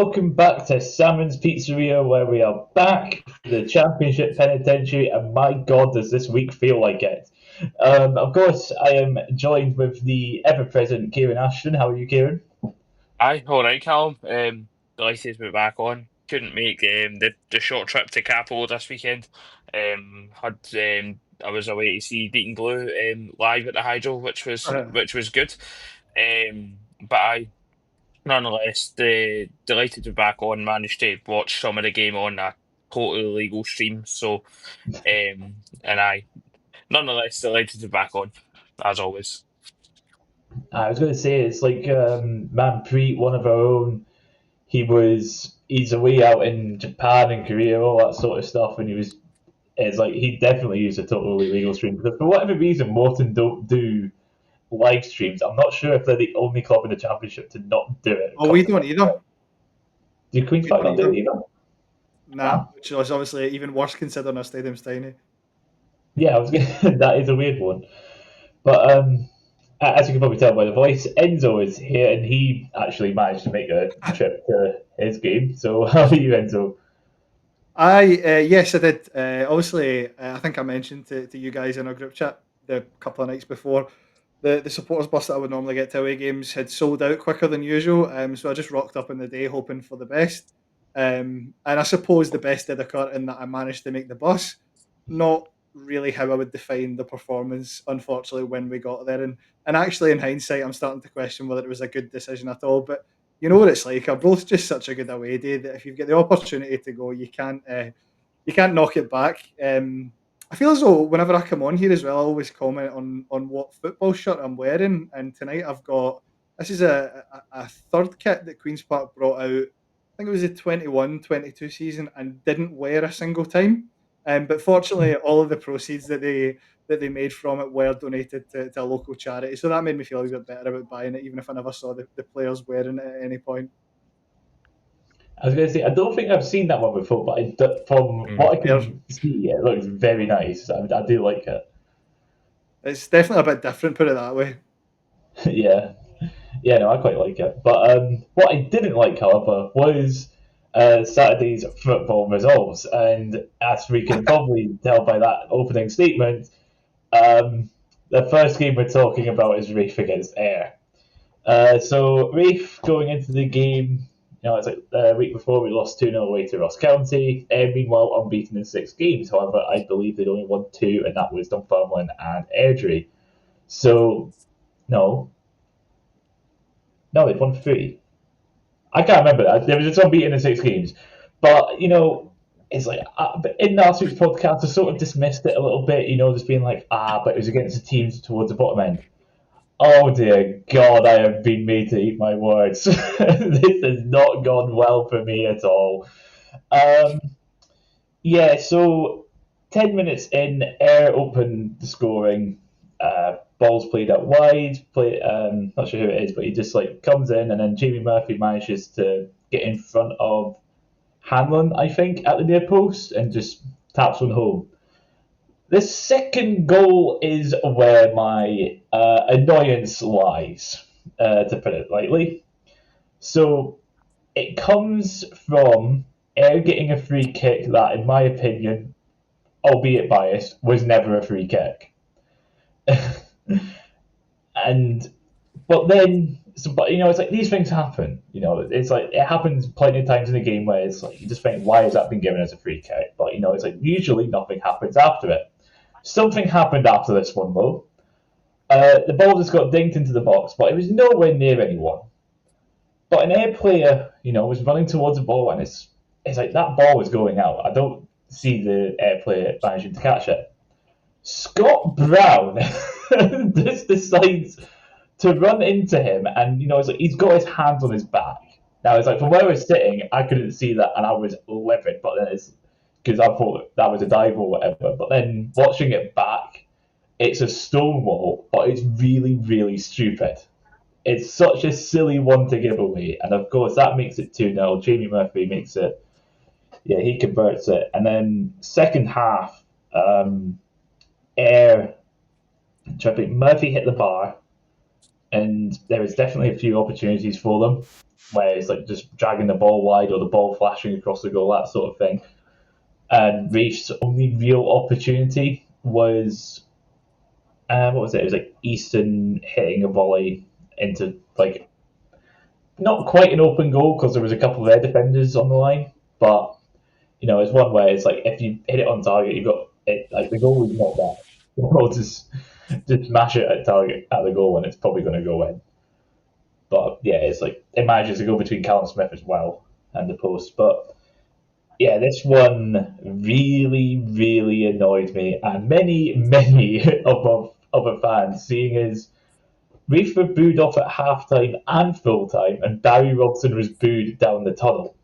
welcome back to Salmon's Pizzeria, where we are back for the Championship Penitentiary, and my God, does this week feel like it? Of course, I am joined with the ever-present Kieran Ashton. How are you, Kieran? Aye, all right, Callum. Delighted to be back on. Couldn't make the short trip to Capel this weekend. Had I was away to see Deacon Blue live at the Hydro, which was good. But I nonetheless delighted to be back on. Managed to watch some of the game on a totally legal stream. So and I nonetheless delighted to be back on as always. I was going to say it's like Manpreet, one of our own. He's away out in Japan and Korea, all that sort of stuff, and it's like he definitely used a totally legal stream because for whatever reason Morton don't do live streams. I'm not sure if they're the only club in the championship to not do it. Oh, we don't either. Do Queens We Park don't not do either. it either? Nah, Ah. which is obviously even worse considering our stadium's tiny. Yeah, I was gonna, that is a weird one. But as you can probably tell by the voice, Enzo is here and he actually managed to make a trip to his game. So how are you, Enzo? Yes, I did. Obviously, I think I mentioned to you guys in our group chat the couple of nights before the supporters bus that I would normally get to away games had sold out quicker than usual. So I just rocked up in the day hoping for the best. And I suppose the best did occur in that I managed to make the bus. Not really how I would define the performance, unfortunately, when we got there. And actually, in hindsight, I'm starting to question whether it was a good decision at all. But you know what it's like. Are both just such a good away day that if you get the opportunity to go, you can't knock it back. I feel as though whenever I come on here as well, I always comment on what football shirt I'm wearing. And tonight I've got this is a third kit that Queens Park brought out. I think it was the 21-22 season and didn't wear a single time. But fortunately, all of the proceeds that they made from it were donated to a local charity. So that made me feel a bit better about buying it, even if I never saw the players wearing it at any point. I was going to say I don't think I've seen that one before, but from Mm. what I They're, can see, it looks very nice. I do like it. it's definitely a bit different, put it that way. Yeah, yeah, no, I quite like it. But what I didn't like, however, was Saturday's football results, and as we can probably tell by that opening statement, um, the first game we're talking about is Rafe against Ayr. So Rafe going into the game, it's like the week before we lost 2-0 away to Ross County. Meanwhile, unbeaten in 6 games. However, I believe they'd only won two, and that was Dunfermline and Airdrie. So, no. No, they'd won three. I can't remember that. They were just unbeaten in 6 games. But, it's like, in last week's podcast, I sort of dismissed it a little bit, just being like, but it was against the teams towards the bottom end. Oh dear God, I have been made to eat my words. This has not gone well for me at all. Um, yeah, so 10 minutes in, Air opened the scoring. Balls played out wide. Not sure who it is, but he just like comes in, and then Jamie Murphy manages to get in front of Hanlon, I think, at the near post, and just taps one home. The second goal is where my annoyance lies, to put it lightly. So it comes from Air getting a free kick that, in my opinion, albeit biased, was never a free kick. and but then, but it's like these things happen. It's like it happens plenty of times in the game where it's like you just think, why has that been given as a free kick? But it's like usually nothing happens after it. Something happened after this one, though. The ball just got dinked into the box, but it was nowhere near anyone. But an Air player, was running towards the ball, and it's like that ball was going out. I don't see the Air player managing to catch it. Scott Brown just decides to run into him, and it's like he's got his hands on his back. Now it's like from where I was sitting, I couldn't see that, and I was livid. But then it's because I thought that was a dive or whatever. But then watching it back, it's a stonewall, but it's really, really stupid. It's such a silly one to give away, and of course that makes it 2-0. Jamie Murphy makes it, yeah, he converts it, and then second half, Air, Murphy hit the bar, and there was definitely a few opportunities for them where it's like just dragging the ball wide or the ball flashing across the goal, that sort of thing. And Reef's only real opportunity was what was it? It was like Easton hitting a volley into like not quite an open goal because there was a couple of their defenders on the line, but it's one where it's like if you hit it on target, you've got it. Like the goal is not there. Or just mash it at target at the goal, and it's probably going to go in. But yeah, it's like it manages to go between Callum Smith as well and the post. But yeah, this one really, really annoyed me, and many of other fans, seeing as Reef were booed off at half time and full time, and Barry Robson was booed down the tunnel.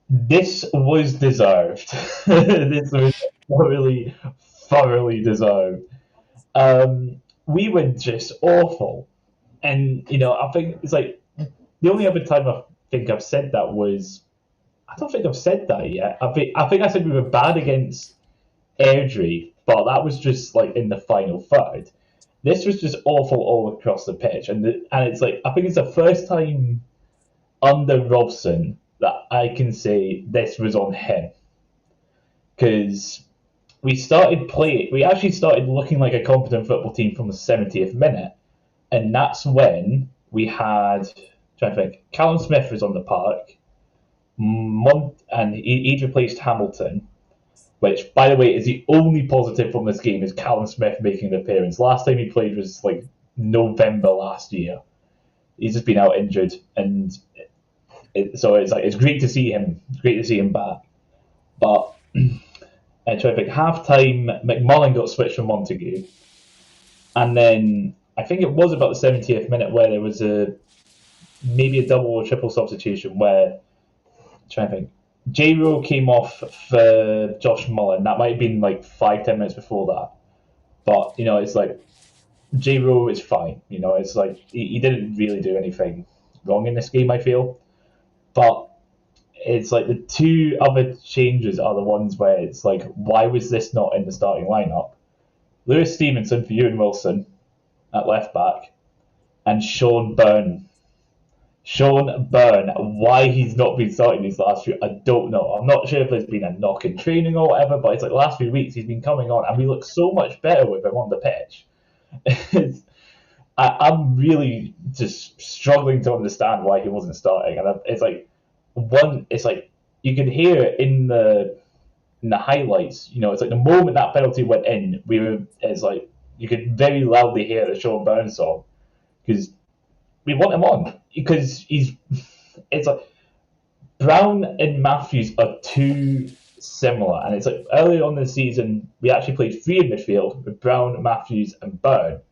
This was deserved. This was thoroughly deserved. We were just awful. And, I think it's like the only other time I think I've said that was, I don't think I've said that yet. I think I said we were bad against Airdrie, but that was just like in the final third. This was just awful all across the pitch. And it's like, I think it's the first time under Robson that I can say this was on him. Because we actually started looking like a competent football team from the 70th minute. And that's when we had, trying to think, Callum Smith was on the park, and he'd replaced Hamilton, which, by the way, is the only positive from this game is Callum Smith making an appearance. Last time he played was like November last year. He's just been out injured, and so it's great to see him. Great to see him back. But I try to think, half time, McMullen got switched from Montague, and then I think it was about the 70th minute where there was maybe a double or triple substitution where, trying to think, J-Rowe came off for Josh Mullen. That might have been like 5-10 minutes before that. But, it's like, J-Rowe is fine. It's like, he didn't really do anything wrong in this game, I feel. But it's like the two other changes are the ones where it's like, why was this not in the starting lineup? Lewis Stevenson for Ewan Wilson at left back, and Sean Byrne. Why he's not been starting these last few, I don't know. I'm not sure if there's been a knock in training or whatever, but it's like the last few weeks he's been coming on, and we look so much better with him on the pitch. I'm really just struggling to understand why he wasn't starting, and it's like you could hear it in the highlights. It's like the moment that penalty went in, it's like you could very loudly hear the Sean Byrne song because we want him on because it's like Brown and Matthews are too similar, and it's like early on this season we actually played three in midfield with Brown, Matthews, and Byrne,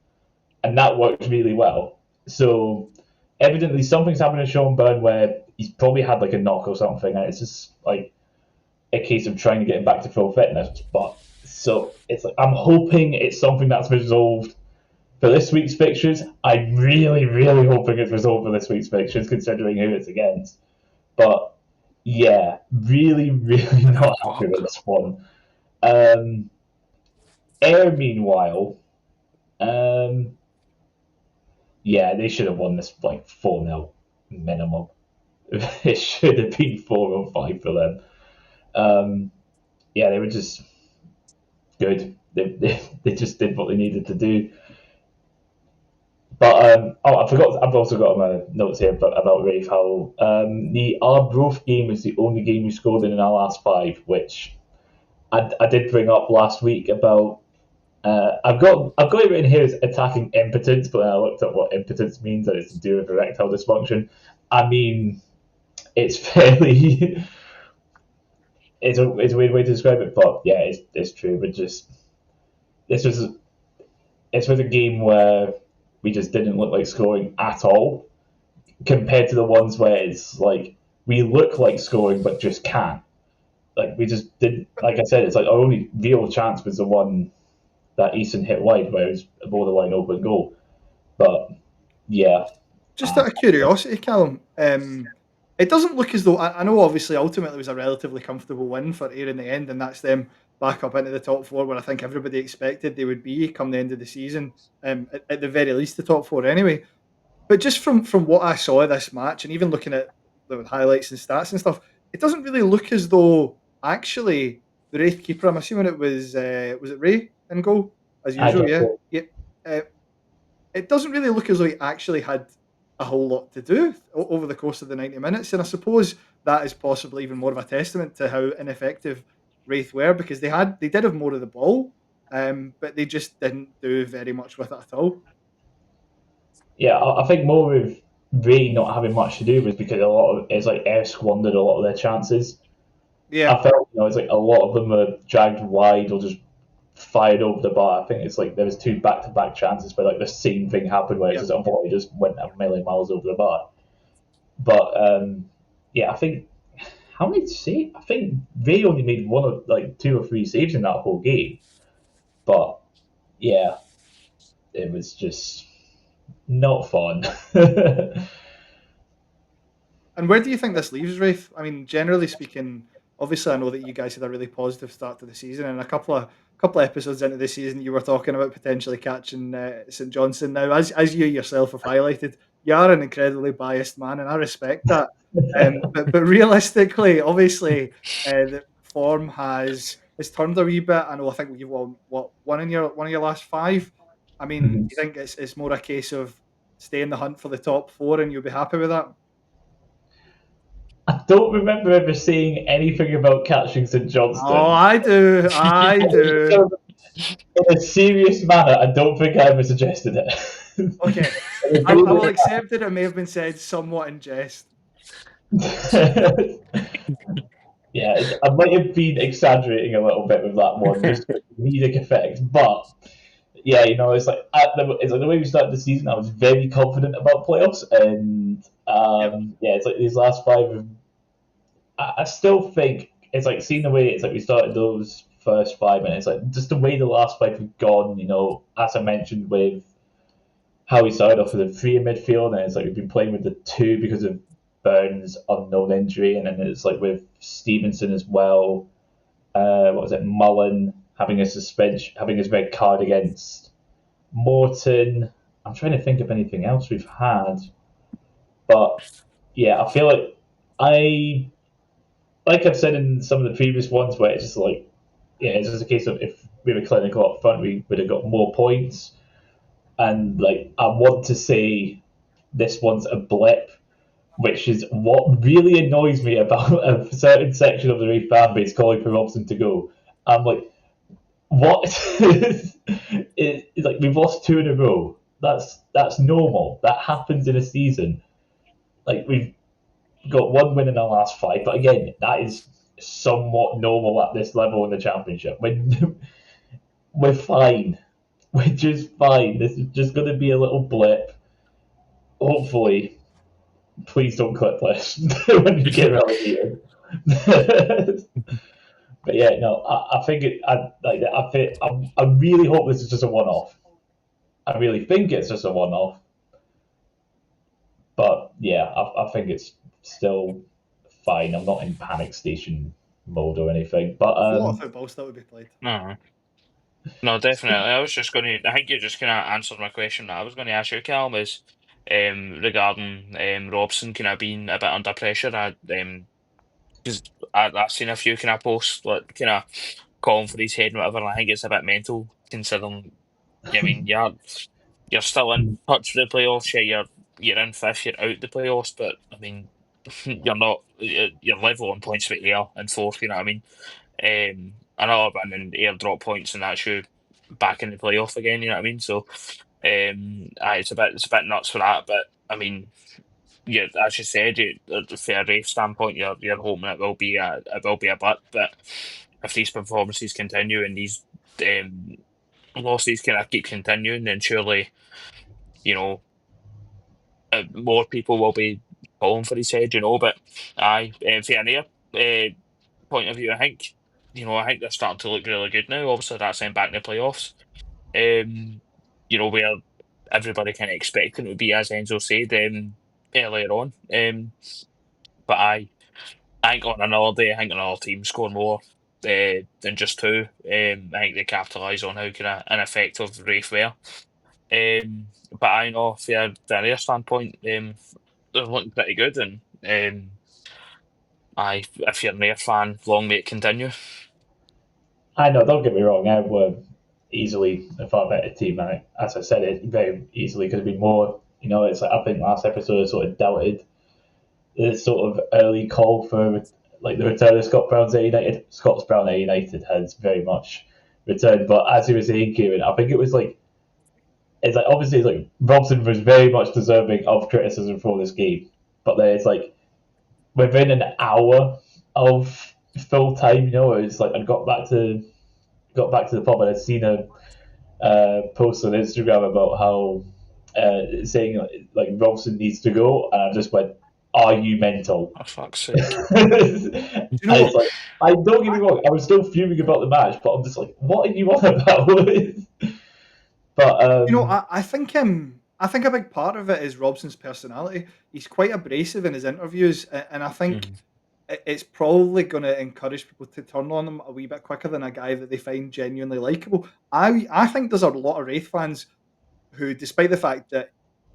and that worked really well. So evidently something's happened to Sean Byrne where he's probably had like a knock or something, and it's just like a case of trying to get him back to full fitness. But so it's like I'm hoping it's something that's resolved for this week's fixtures. I'm really, really hoping it's resolved for this week's fixtures, considering who it's against. But yeah, really, really not happy with this one. Air, meanwhile, yeah, they should have won this like 4-0 minimum. It should have been 4 or 5 for them. Yeah, they were just good. They just did what they needed to do. But I forgot. I've also got my notes here about Rafe Howell. The Arbroath game is the only game we scored in our last 5, which I did bring up last week about. I've got it written here as attacking impotence, but when I looked up what impotence means, and it's to do with erectile dysfunction. I mean, it's fairly. It's a weird way to describe it, but yeah, it's true. But just this was a game where we just didn't look like scoring at all, compared to the ones where it's like we look like scoring but just can't. Like we just didn't. Like I said, it's like our only real chance was the one that Easton hit wide, where it was a borderline open goal. But yeah, just out of curiosity, Callum, it doesn't look as though I know obviously ultimately it was a relatively comfortable win for Ayr in the end, and that's them back up into the top four, where I think everybody expected they would be come the end of the season. At the very least, the top four anyway. But just from what I saw of this match, and even looking at the highlights and stats and stuff, it doesn't really look as though actually the Wraith keeper. I'm assuming it was it Ray in goal as I usual. guess Yeah, so. yeah. Uh, it doesn't really look as though he actually had a whole lot to do over the course of the 90 minutes, and I suppose that is possibly even more of a testament to how ineffective Wraith were, because they did have more of the ball, but they just didn't do very much with it at all. Yeah, I think more with Ray not having much to do was because a lot of it's like air squandered a lot of their chances. Yeah, I felt it's like a lot of them were dragged wide or just fired over the bar. I think it's like there was two back to back chances where like the same thing happened where it's yeah. just a volley just went a million miles over the bar. But yeah, I think how many saves? I think Ray only made one of like two or three saves in that whole game. But yeah, it was just not fun. And where do you think this leaves Wraith? I mean, generally speaking, obviously I know that you guys had a really positive start to the season, and a couple of episodes into the season, you were talking about potentially catching St Johnson. Now, as you yourself have highlighted, you are an incredibly biased man, and I respect that. But realistically, obviously, the form has turned a wee bit. I know. I think you've won what one of your last five. I mean, do you think it's more a case of stay in the hunt for the top four, and you'll be happy with that? I don't remember ever seeing anything about catching St Oh, Johnston. I do. I do. In a serious manner, I don't think I ever suggested it. Okay. I will accept that it may have been said somewhat in jest. Yeah, I might have been exaggerating a little bit with that one, just for comedic effect. But yeah, it's like it's like the way we started the season. I was very confident about playoffs, and Yep. yeah, it's like these last five. I still think it's like seeing the way it's like we started those first 5 minutes, like just the way the last five have gone. As I mentioned with how we started off with a three in midfield, and it's like we've been playing with the two because of Burns' unknown injury, and then it's like with Stevenson as well. What was it? Mullen having a suspension, having his red card against Morton. I'm trying to think of anything else we've had, but yeah, I feel like I've said in some of the previous ones, where it's just like, yeah, it's just a case of if we were clinical up front, we would have got more points. And like, I want to say this one's a blip, which is what really annoys me about a certain section of the Reef fan base calling for Robson to go. I'm like, what? It's like we've lost two in a row. That's normal. That happens in a season. Like we've got one win in our last five, but again, that is somewhat normal at this level in the championship. We're fine. We're just fine. This is just going to be a little blip. Hopefully, please don't clip this when you get relegated. But yeah, no, I think it. I like that. I really hope this is just a one-off. I really think it's just a one-off. But yeah, I think it's still fine. I'm not in panic station mode or anything. But There's a lot of football still to be played. No, no, definitely. I was just going to. I think you just kind of answered my question. That I was going to ask you, Callum, is regarding Robson kind of being a bit under pressure. Because I've seen a few kind of posts like kind of calling for his head and whatever. And I think it's a bit mental considering. I mean, you're still in touch with the playoffs. Yeah, you're in fifth. You're out the playoffs, but I mean, you're not. You're level on points with Ayr and fourth. You know what I mean? Another win and airdrop points, and that's you back in the playoff again. You know what I mean? So, it's a bit nuts for that. But I mean, yeah, as you said, from a race standpoint, you're hoping it will be a butt. But if these performances continue and these um, losses kind of keep continuing, then surely you know more people will be calling for his head. But from an Ayr point of view, I think they're starting to look really good now. Obviously, that's them back in the playoffs. Um, where everybody kind of expecting it to be, as Enzo said earlier on. But I think on another day, I think another team score more. than just two. I think they capitalise on how kind of ineffective Rafe were. But I know from their standpoint, they're looking pretty good, and if you're an Ayr fan, long may it continue. I know, don't get me wrong, I were easily a far better team. And as I said, it very easily could have been more. It's like I think last episode I sort of doubted the sort of early call for like the return of Scott Brown's at United. Scott's Brown at United has very much returned, but as you were saying, Kieran, I think it's like obviously it's like Robson was very much deserving of criticism for this game, but then it's like within an hour of full time, it's like I got back to the pub and I'd seen a post on Instagram about how saying like Robson needs to go, and I just went, "Are you mental?" For fuck's sake! And it's like, I don't get me wrong, I was still fuming about the match, but I'm just like, what are you on about? But I think a big part of it is Robson's personality. He's quite abrasive in his interviews, and I think it's probably going to encourage people to turn on him a wee bit quicker than a guy that they find genuinely likable. I think there's a lot of Wraith fans who, despite the fact that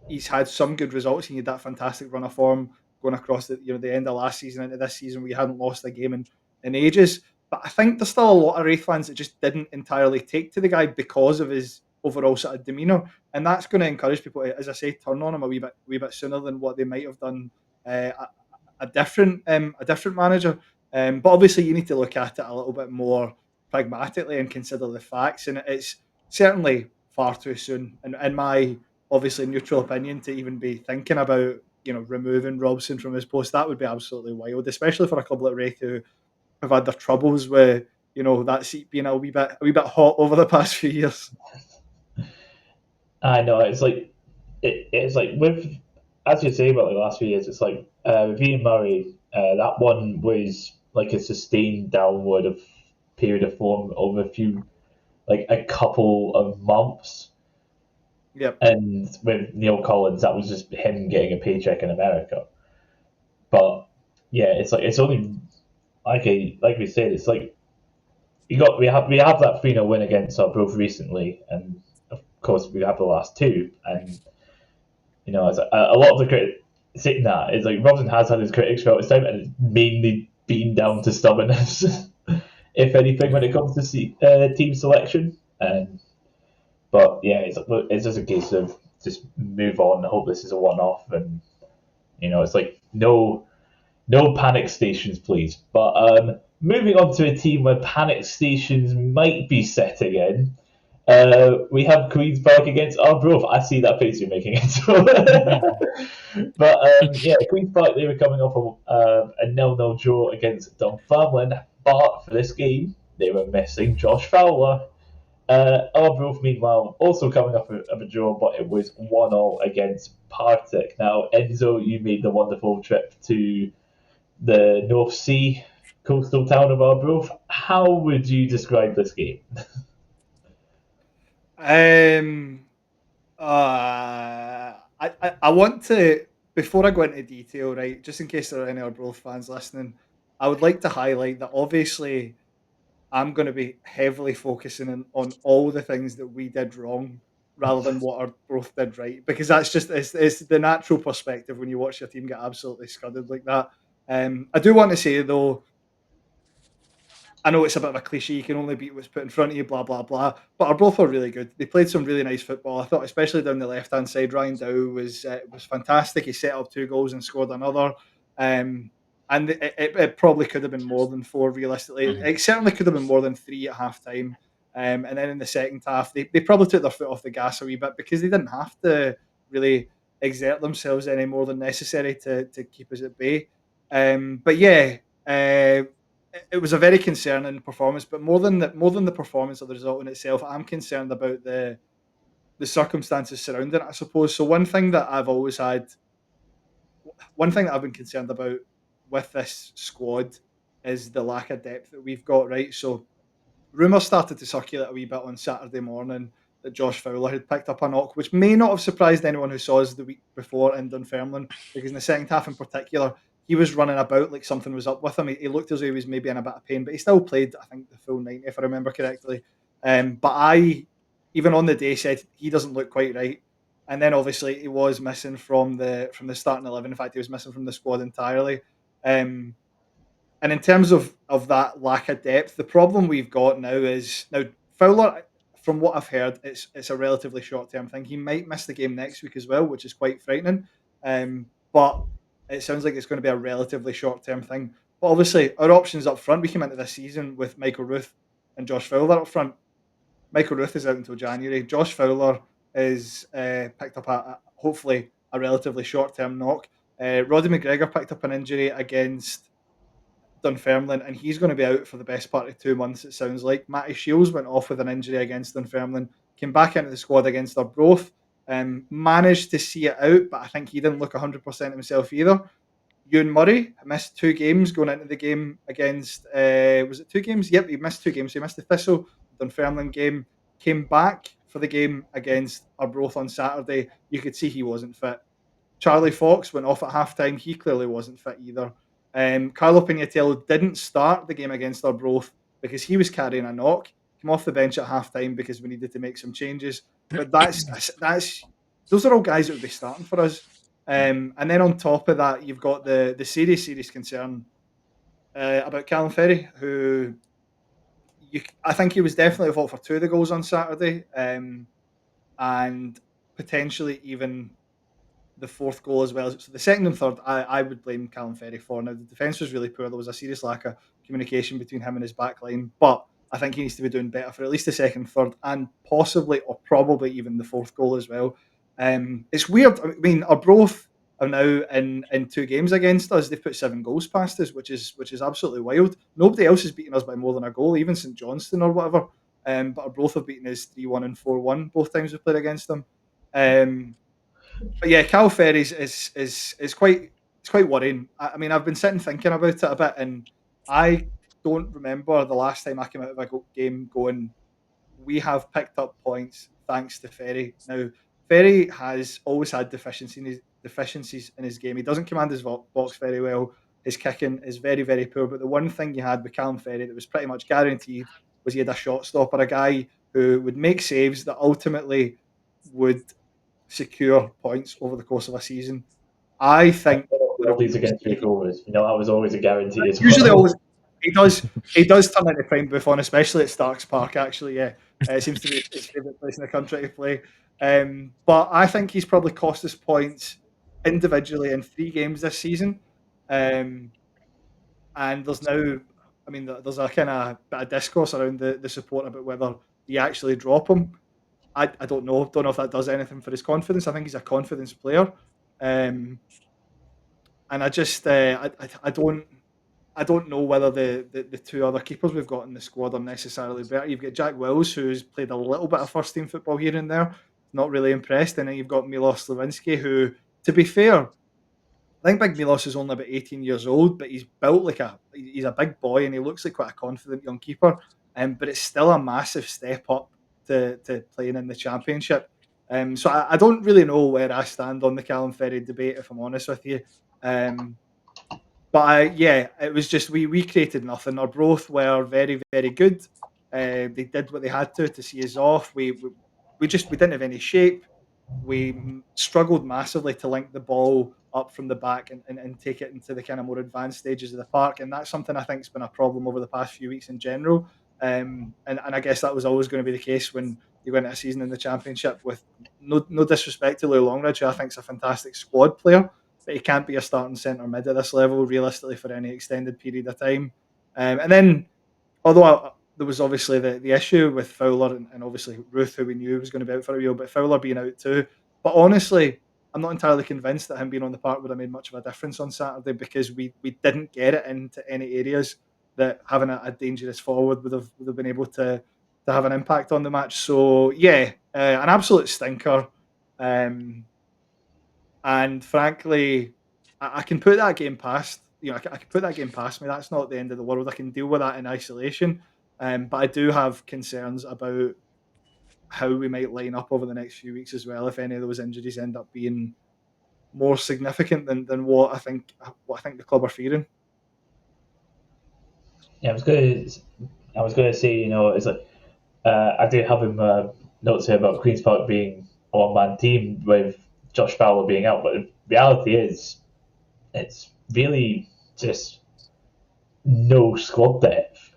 he's had some good results, he had that fantastic run of form going across the end of last season into this season, we hadn't lost a game in ages. But I think there's still a lot of Wraith fans that just didn't entirely take to the guy because of his overall sort of demeanour, and that's going to encourage people to, as I say, turn on him a wee bit sooner than what they might have done a different manager. But obviously, you need to look at it a little bit more pragmatically and consider the facts. And it's certainly far too soon, in my obviously neutral opinion, to even be thinking about removing Robson from his post. That would be absolutely wild, especially for a club like Wraith who have had their troubles with that seat being a wee bit hot over the past few years. I know it's like with, as you say about the last few years, it's like with Ian Murray, that one was like a sustained downward of period of form over a couple of months. Yep. And with Neil Collins, that was just him getting a paycheck in America. But yeah, it's only like we said, it's like we have that 3-0 win against Arbroath recently, and of course we have the last two, and it's a lot of the critics saying that is like Robson has had his critics throughout his time, and it's mainly been down to stubbornness, if anything, when it comes to team selection. But yeah, it's just a case of just move on. Hope this is a one-off, and it's like no panic stations, please. But moving on to a team where panic stations might be set again. We have Queen's Park against Arbroath. I see that face you're making it. But yeah, Queen's Park, they were coming off a 0-0 draw against Dunfermline. But for this game, they were missing Josh Fowler. Arbroath, meanwhile, also coming off of a draw, but it was 1-0 against Partick. Now, Enzo, you made the wonderful trip to the North Sea coastal town of Arbroath. How would you describe this game? I want to, before I go into detail, right, just in case there are any Arbroath fans listening, I would like to highlight that obviously I'm going to be heavily focusing on all the things that we did wrong rather than what Arbroath did right, because that's just it's the natural perspective when you watch your team get absolutely scudded like that. I do want to say though, I know it's a bit of a cliche. You can only beat what's put in front of you, blah blah blah. But Arbroath were really good. They played some really nice football. I thought, especially down the left hand side, Ryan Dow was fantastic. He set up 2 goals and scored another. And it probably could have been more than 4 realistically. It certainly could have been more than 3 at half time. And then in the second half, they probably took their foot off the gas a wee bit because they didn't have to really exert themselves any more than necessary to keep us at bay. But yeah, it was a very concerning performance. But more than the performance of the result in itself, I'm concerned about the circumstances surrounding it, I suppose. So one thing that I've been concerned about with this squad is the lack of depth that we've got. Right, so rumours started to circulate a wee bit on Saturday morning that Josh Fowler had picked up a knock, which may not have surprised anyone who saw us the week before in Dunfermline, because in the second half in particular, he was running about like something was up with him. He looked as though he was maybe in a bit of pain, but he still played, I think, the full 90, if I remember correctly. But I, even on the day, said he doesn't look quite right. And then obviously he was missing from the starting 11. In fact, he was missing from the squad entirely. Um, and in terms of that lack of depth, the problem we've got now is now Fowler. From what I've heard, it's a relatively short term thing. He might miss the game next week as well, which is quite frightening. But it sounds like it's going to be a relatively short term thing. But obviously, our options up front, we came into this season with Michael Ruth and Josh Fowler up front. Michael Ruth is out until January. Josh Fowler is picked up hopefully a relatively short term knock. Roddy McGregor picked up an injury against Dunfermline, and he's going to be out for the best part of 2 months, it sounds like. Matty Shields went off with an injury against Dunfermline, came back into the squad against Arbroath, managed to see it out, but I think he didn't look 100% himself either. Ewan Murray missed 2 games going into the game against, was it 2 games? Yep, he missed 2 games. So he missed the Thistle, Dunfermline game, came back for the game against Arbroath on Saturday. You could see he wasn't fit. Charlie Fox went off at halftime. He clearly wasn't fit either. Carlo Pignatello didn't start the game against Arbroath because he was carrying a knock. Came off the bench at halftime because we needed to make some changes. But that's those are all guys that would be starting for us. And then on top of that, you've got the serious concern about Callum Ferrie, who I think he was definitely at fault for 2 of the goals on Saturday, and potentially even the fourth goal as well. So the second and third, I would blame Callum Ferrie for. Now the defence was really poor. There was a serious lack of communication between him and his back line, but I think he needs to be doing better for at least the second, third, and possibly or probably even the fourth goal as well. It's weird. I mean, Arbroath are now in 2 games against us. They've put 7 goals past us, which is absolutely wild. Nobody else has beaten us by more than a goal, even St Johnstone or whatever. But Arbroath have beaten us 3-1 and 4-1 both times we've played against them. But yeah, Cal Ferries is quite it's quite worrying. I mean, I've been sitting thinking about it a bit, and I don't remember the last time I came out of a game going, we have picked up points thanks to Ferry. Now, Ferry has always had deficiencies in his game. He doesn't command his box very well. His kicking is very, very poor. But the one thing you had with Callum Ferry that was pretty much guaranteed was he had a shot stopper, a guy who would make saves that ultimately would secure points over the course of a season. I think Penalties against three goals. You know, that was always a guarantee as usually well. always he does turn into prime Buffon, especially at Starks Park. Actually, yeah, it seems to be his favourite place in the country to play. But I think he's probably cost us points individually in 3 games this season. Um, and there's now, I mean, there's a kind of bit of discourse around the support about whether you actually drop him. I don't know. Don't know if that does anything for his confidence. I think he's a confidence player. Um, and I just I don't know whether the 2 other keepers we've got in the squad are necessarily better. You've got Jack Wills, who's played a little bit of first team football here and there, not really impressed, and then you've got Milos Lewinsky, who, to be fair, I think Big Milos is only about 18 years old, but he's built like he's a big boy and he looks like quite a confident young keeper. But it's still a massive step up to playing in the championship. So I don't really know where I stand on the Callum Ferry debate, if I'm honest with you. Um, yeah, it was just we created nothing. Our both were very, very good. They did what they had to see us off. We didn't have any shape. We struggled massively to link the ball up from the back and take it into the kind of more advanced stages of the park. And that's something I think's been a problem over the past few weeks in general. And I guess that was always going to be the case when you go into a season in the championship with no disrespect to Lou Longridge, who I think's a fantastic squad player, but he can't be a starting centre mid at this level realistically for any extended period of time. And then, although there was obviously the issue with Fowler and obviously Ruth, who we knew was going to be out for a while, but Fowler being out too. But honestly, I'm not entirely convinced that him being on the park would have made much of a difference on Saturday because we didn't get it into any areas that having a dangerous forward would have been able to have an impact on the match. So yeah, an absolute stinker. Um, and frankly, I can put that game past. I can put that game past me. That's not the end of the world. I can deal with that in isolation. But I do have concerns about how we might line up over the next few weeks as well. If any of those injuries end up being more significant than what I think the club are fearing. Yeah, I was going to say, it's like I do have him notes here about Queens Park being a one-man team with Josh Fowler being out, but the reality is it's really just no squad depth,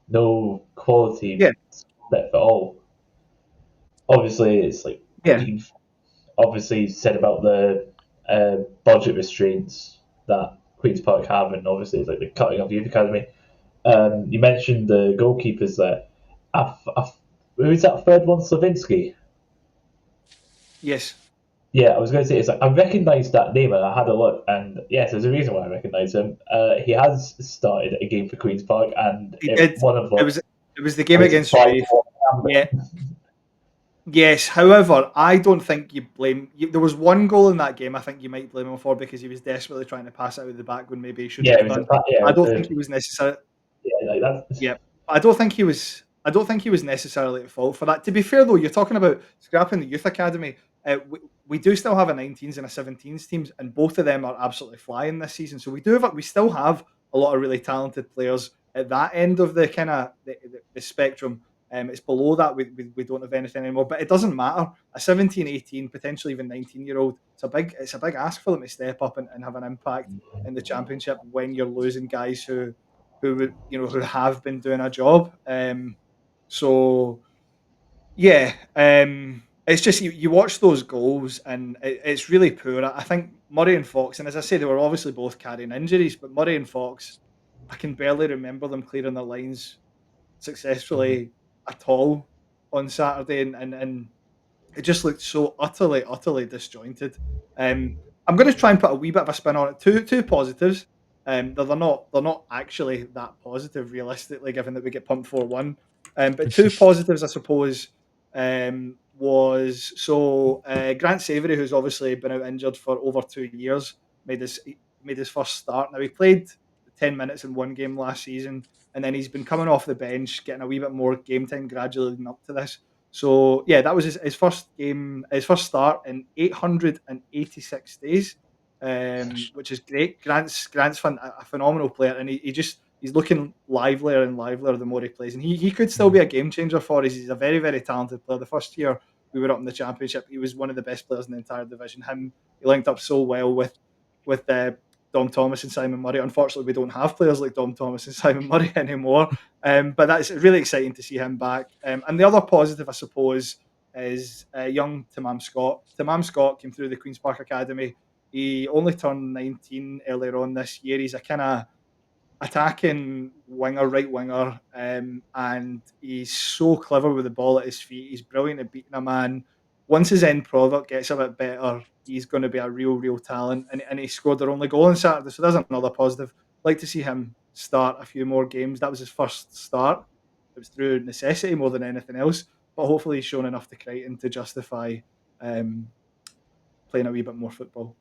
no quality Yeah, squad depth at all. Obviously, it's like yeah, you've obviously said about the budget restraints that Queens Park have, and obviously it's like the cutting of youth academy. You mentioned the goalkeepers there. Who's that third one? Slavinsky. yes. Yeah, I was going to say, it's like I recognised that name and I had a look, and yes, there's a reason why I recognise him. He has started a game for Queens Park, and He did. one of It them was the game was against 5 Rafe. Yeah. Yes. However, I don't think you blame. There was one goal in that game I think you might blame him for because he was desperately trying to pass out of the back when maybe he shouldn't Yeah, it have was done. yeah, I it was don't think he was necessarily. yeah, like that. Yeah, I don't think he was. I don't think he was necessarily at fault for that. To be fair, though, you're talking about scrapping the youth academy. We do still have a 19s and a 17s teams, and both of them are absolutely flying this season. So we still have a lot of really talented players at that end of the kind of the spectrum. It's below that we don't have anything anymore, but it doesn't matter. A 17, 18, potentially even 19-year-old, it's a big ask for them to step up and have an impact in the championship when you're losing guys who have been doing a job. So yeah, it's just you watch those goals and it's really poor. I think Murray and Fox, and as I say, they were obviously both carrying injuries, but Murray and Fox, I can barely remember them clearing the lines successfully at all on Saturday, and it just looked so utterly disjointed. I'm going to try and put a wee bit of a spin on it. Two positives. They're not actually that positive realistically, given that we get pumped 4-1. But two positives, I suppose, was Grant Savoury, who's obviously been out injured for over 2 years, made his first start. Now he played 10 minutes in one game last season, and then he's been coming off the bench, getting a wee bit more game time gradually leading up to this. So yeah, that was his first game, his first start in 886 days, which is great. Grant's a phenomenal player, and he's looking livelier and livelier the more he plays, and he could still be a game changer for us. He's a very talented player. The first year we were up in the championship, he was one of the best players in the entire division. He linked up so well with Dom Thomas and Simon Murray. Unfortunately, we don't have players like Dom Thomas and Simon Murray anymore. But that's really exciting to see him back. And the other positive, I suppose, is young Tamam Scott. Tamam Scott came through the Queen's Park Academy. He only turned 19 earlier on this year. He's a kind of attacking winger, right winger, and he's so clever with the ball at his feet. He's brilliant at beating a man. Once his end product gets a bit better, he's going to be a real talent. And he scored their only goal on Saturday, so there's another positive. Like to see him start a few more games. That was his first start. It was through necessity more than anything else, but hopefully he's shown enough to Crichton to justify um, playing a wee bit more football.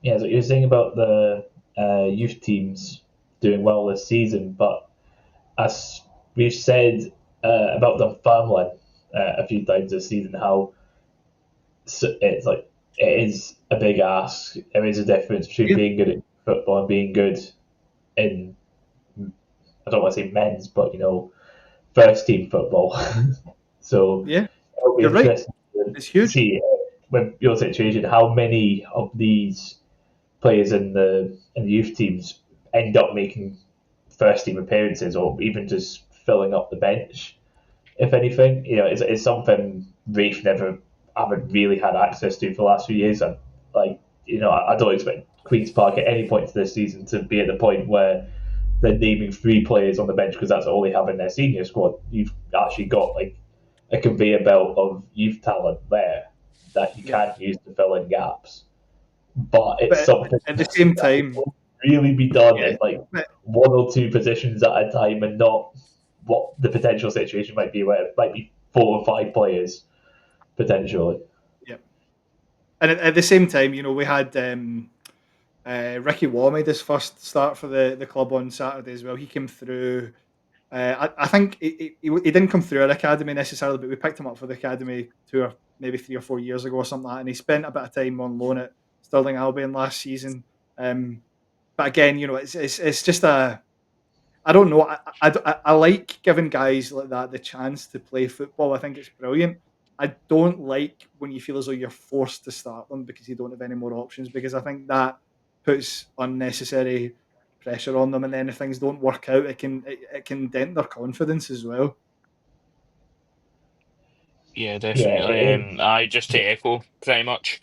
Yeah, so you're saying about the youth teams doing well this season, but as we've said about the family a few times this season, how it's like it is a big ask. There is a difference between Yeah, being good at football and being good in, I don't want to say men's, but first team football. So yeah, it'll be you're right. interesting to It's huge. see with your situation how many of these players in the youth teams end up making first team appearances or even just filling up the bench. If anything, it's something Rafe never haven't really had access to for the last few years. And like I don't expect Queens Park at any point this season to be at the point where they're naming three players on the bench because that's all they have in their senior squad. You've actually got like a conveyor belt of youth talent there that you Yeah, can use to fill in gaps. But it's but something at the same that time, can really be done yeah, in like but one or two positions at a time and not what the potential situation might be where it might be 4 or 5 players potentially. yeah. And at the same time, we had Ricky Waugh made his first start for the club on Saturday as well. He came through. I think he didn't come through our academy necessarily, but we picked him up for the academy 2 or maybe 3 or 4 years ago or something like that. And he spent a bit of time on loan Stirling Albion last season. But again, it's just a. I don't know. I like giving guys like that the chance to play football. I think it's brilliant. I don't like when you feel as though you're forced to start them because you don't have any more options, because I think that puts unnecessary pressure on them, and then if things don't work out, it can dent their confidence as well. Yeah, Yeah, definitely. I just to echo pretty much.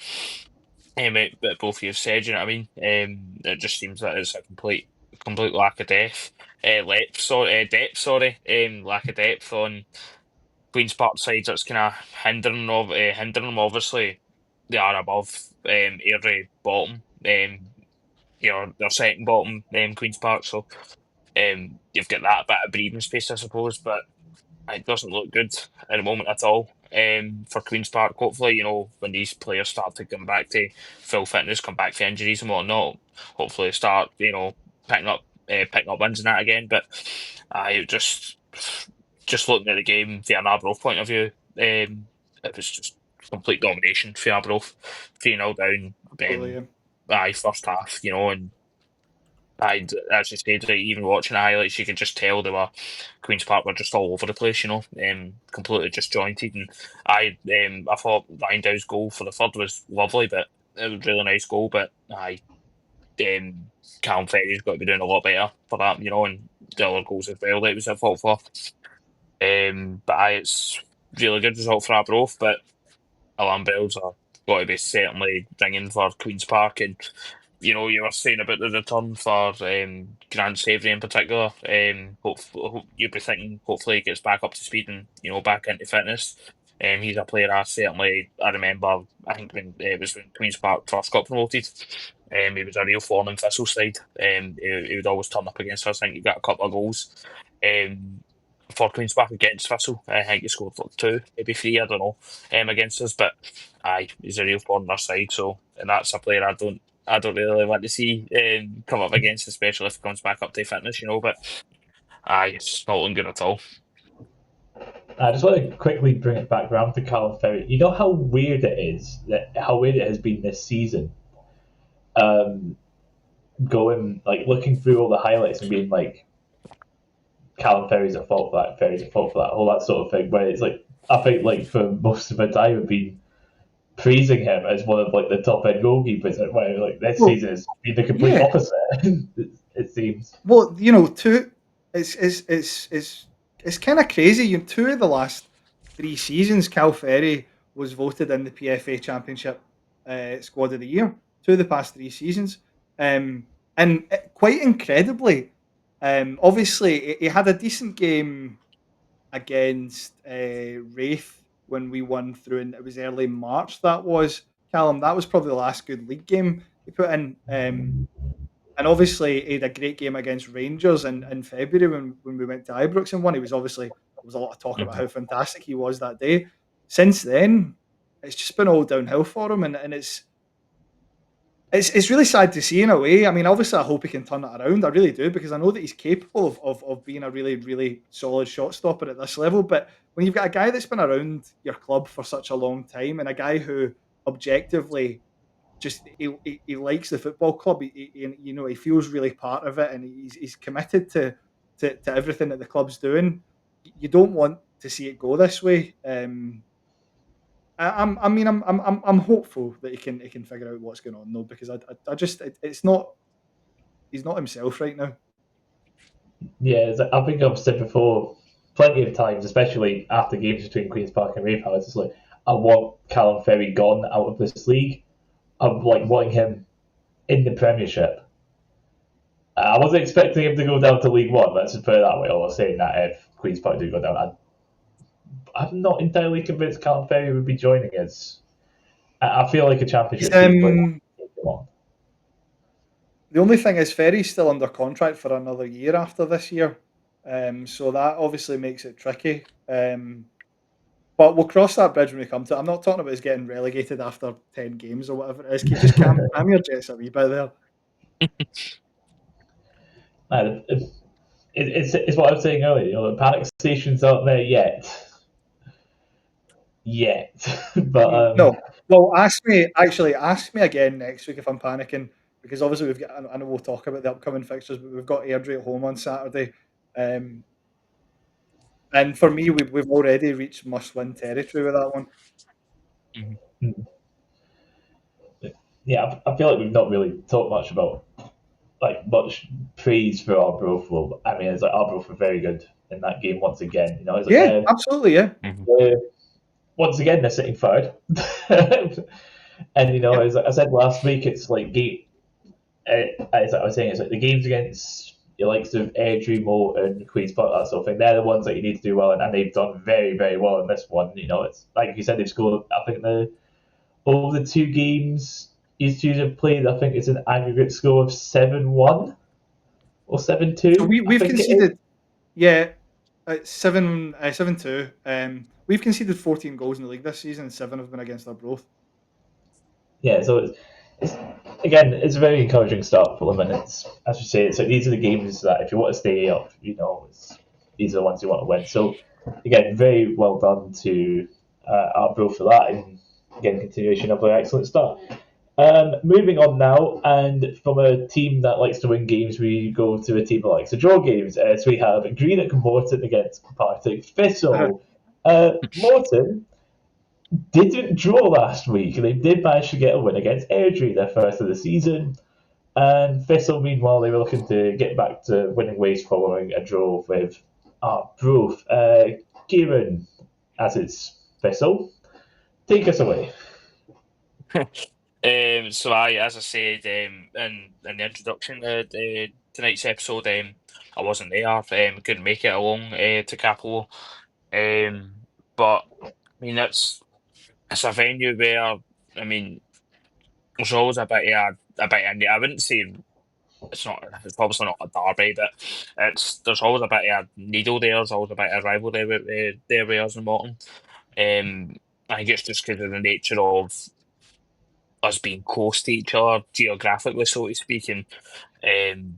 But both of you have said, you know what I mean. It just seems that it's a complete lack of lack of depth on Queens Park sides. That's kind of hindering them. Obviously, they are above every bottom. They're second bottom, Queens Park. So you've got that bit of breathing space, I suppose. But it doesn't look good at the moment at all. For Queens Park, hopefully, when these players start to come back to full fitness, come back for injuries and whatnot, hopefully start, picking up wins and that again. But I just looking at the game from an Arbroath point of view, it was just complete domination for Arbroath, 3-0 down. Absolutely, yeah. First half, and as you said, like, even watching the highlights, you could just tell Queens Park were just all over the place, completely disjointed. And I thought Ryan Dow's goal for the third was lovely, but it was a really nice goal. But Callum Ferrie's got to be doing a lot better for that, and the other goals as well that he was at fault for. But it's really good result for Arbroath, but alarm bells are got to be certainly ringing for Queens Park. And you were saying about the return for Grant Savary in particular. You'd be thinking hopefully he gets back up to speed and back into fitness. He's a player I remember. I think when it was when Queens Park first got promoted. He was a real thorn in Thistle's side. He would always turn up against us. I think he got a couple of goals. For Queens Park against Thistle, I think he scored like 2, maybe 3. I don't know. Against us, but he's a real thorn on our side. So, and that's a player I don't really want to see come up against, especially if he comes back up to fitness, But it's not looking good at all. I just want to quickly bring it back around to Callum Ferrie. You know how weird it is, how weird it has been this season. Going like looking through all the highlights and being like, Callum Ferrie's at fault for that, Ferrie's at fault for that, all that sort of thing. Where it's like, I think like for most of the time we've been praising him as one of like the top end goalkeepers. Where like this season has been the complete opposite. It seems. Well, it's kind of crazy. 2 of the last 3 seasons, Cal Ferrie was voted in the PFA Championship Squad of the Year. 2 of the past 3 seasons, and quite incredibly, obviously he had a decent game against Wraith when we won through, and it was early March. That was Callum. That was probably the last good league game he put in. And obviously, he had a great game against Rangers in February when we went to Ibrox and won. There was a lot of talk about how fantastic he was that day. Since then, it's just been all downhill for him, and it's really sad to see in a way. I mean, obviously, I hope he can turn it around. I really do, because I know that he's capable of being a really, really solid shot stopper at this level. But when you've got a guy that's been around your club for such a long time, and a guy who objectively just he likes the football club, he feels really part of it, and he's committed to everything that the club's doing. You don't want to see it go this way. I'm hopeful that he can figure out what's going on though, because I just it's not he's not himself right now. Yeah, I think I've said before plenty of times, especially after games between Queens Park and Rafe, I was just like, I want Callum Ferrie gone out of this league. I'm like wanting him in the Premiership. I wasn't expecting him to go down to League One. Let's just put it that way. I was saying that if Queens Park do go down, I'm not entirely convinced Callum Ferrie would be joining us. I feel like a Championship team would take him on. The only thing is, Ferry's still under contract for another year after this year, so that obviously makes it tricky. But we'll cross that bridge when we come to it. I'm not talking about us getting relegated after 10 games or whatever it is. Can you just calm your jets a wee bit there? It's what I was saying earlier. The panic stations aren't there yet. yet. But No. Well, ask me again next week if I'm panicking, because obviously we've got. I know we'll talk about the upcoming fixtures, but we've got Airdrie at home on Saturday, um, and for me, we've already reached must-win territory with that one. yeah, I feel like we've not really talked much about like much praise for Arbroath. Well, I mean, it's like Arbroath were very good in that game once again. You know, it's like Yeah, absolutely. Yeah, once again they're sitting third, and you know, yep. as I said last week, it's like as I was saying, it's like the games against your likes of Airdrie, Morton, Queens Park, that sort of thing. They're the ones that you need to do well in, and they've done very, very well in this one. You know, it's like you said, they've scored. I think over the two games these two have played, I think it's an aggregate score of 7-1 or seven So two. I we've think it is. conceded. Yeah, 7-2. We've conceded 14 goals in the league this season, and 7 have been against Arbroath. Yeah, so it's again, it's a very encouraging start for them, and it's as you say, it's like these are the games that if you want to stay up, you know, these are the ones you want to win. So again, very well done to Arbroath for that, and again, continuation of their excellent start. Moving on now, and from a team that likes to win games, we go to a team that likes to draw games. So we have Greenock Morton against Partick Thistle. Morton didn't draw last week. They did manage to get a win against Airdrie, their first of the season. And Thistle, meanwhile, they were looking to get back to winning ways following a draw with Arbroath. Kieran, as it's Thistle, take us away. So as I said in the introduction of tonight's episode, I wasn't there. Couldn't make it along to Capello. But I mean, it's a venue where I mean, there's always a bit. I wouldn't say it's obviously not a derby, but there's always a bit of a needle there. There's always a bit of rivalry there with us and Morton. I think it's just because of the nature of us being close to each other geographically, so to speak, and um,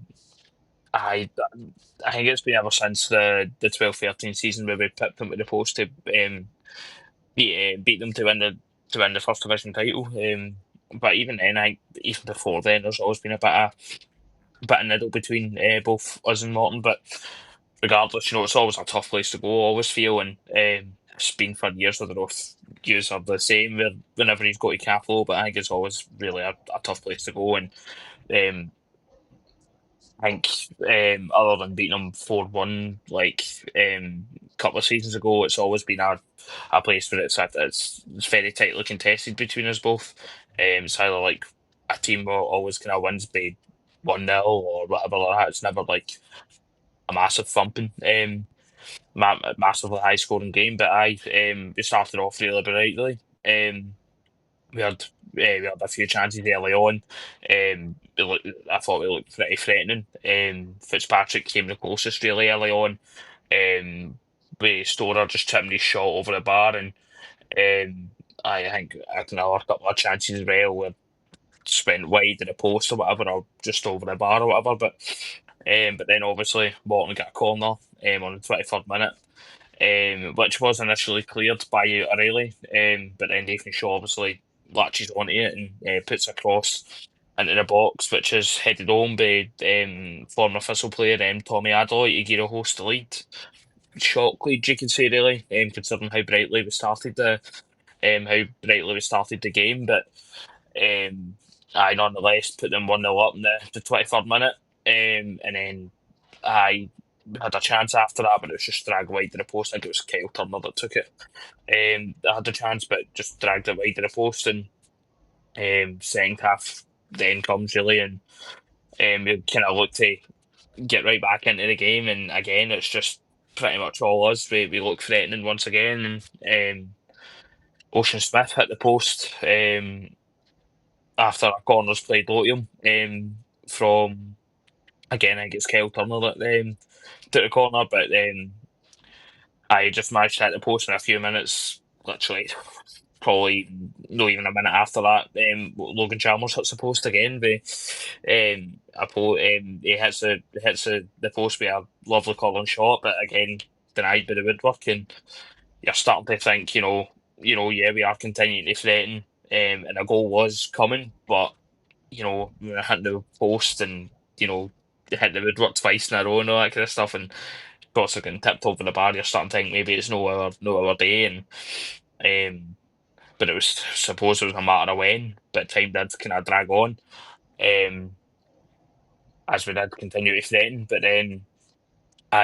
I I think it's been ever since the 12-13 season where we picked them to the post to beat them to win the first division title. But even then, even before then, there's always been a bit of niddle between both us and Morton. But regardless, it's always a tough place to go. I always feel, and it's been for years. I don't know if yous are the same whenever you've got to Capello, but I think it's always really a tough place to go. And um, I think other than beating them 4-1 like a couple of seasons ago, it's always been a place where it's very tightly contested between us both. It's either like a team always kind of wins by 1-0 or whatever like that. It's never like a massive thumping, massively high scoring game. But we started off really brightly. We had a few chances early on. I thought we looked pretty threatening. Fitzpatrick came the closest really early on. With Storer just tipping his shot over the bar, and I think I had another couple of chances as well where just went wide of the post or whatever, or just over the bar or whatever. But then obviously Morton got a corner on the 23rd minute. Which was initially cleared by O'Reilly, but then Nathan Shaw obviously latches onto it and puts a cross into the box, which is headed home by former Thistle player Tommy Adloy to give a host the lead. Shock lead, you could say, really, considering how brightly we started the game, but I nonetheless put them 1-0 up in the 23rd minute, and then I had a chance after that, but it was just dragged wide to the post. I think it was Kyle Turner that took it. I had the chance, but just dragged it wide to the post. And second half then comes really, and we kind of look to get right back into the game. And again, it's just pretty much all us. We look threatening once again, and Ocean Smith hit the post after a corner's played low to him from again. I think it's Kyle Turner that took the corner, but I just managed to hit the post in a few minutes, literally probably not even a minute after that. Logan Chalmers hits the post again. He hits the post with a lovely Colin shot, but again denied by the woodwork. And you're starting to think, we are continuing to threaten, and a goal was coming, but we were hitting the post and hit the woodwork twice in a row and all that kind of stuff, and shots are getting tipped over the bar. You're starting to think maybe it's no our day, and but it was suppose it was a matter of when, but time did kind of drag on, um, as we did continue to threaten, but then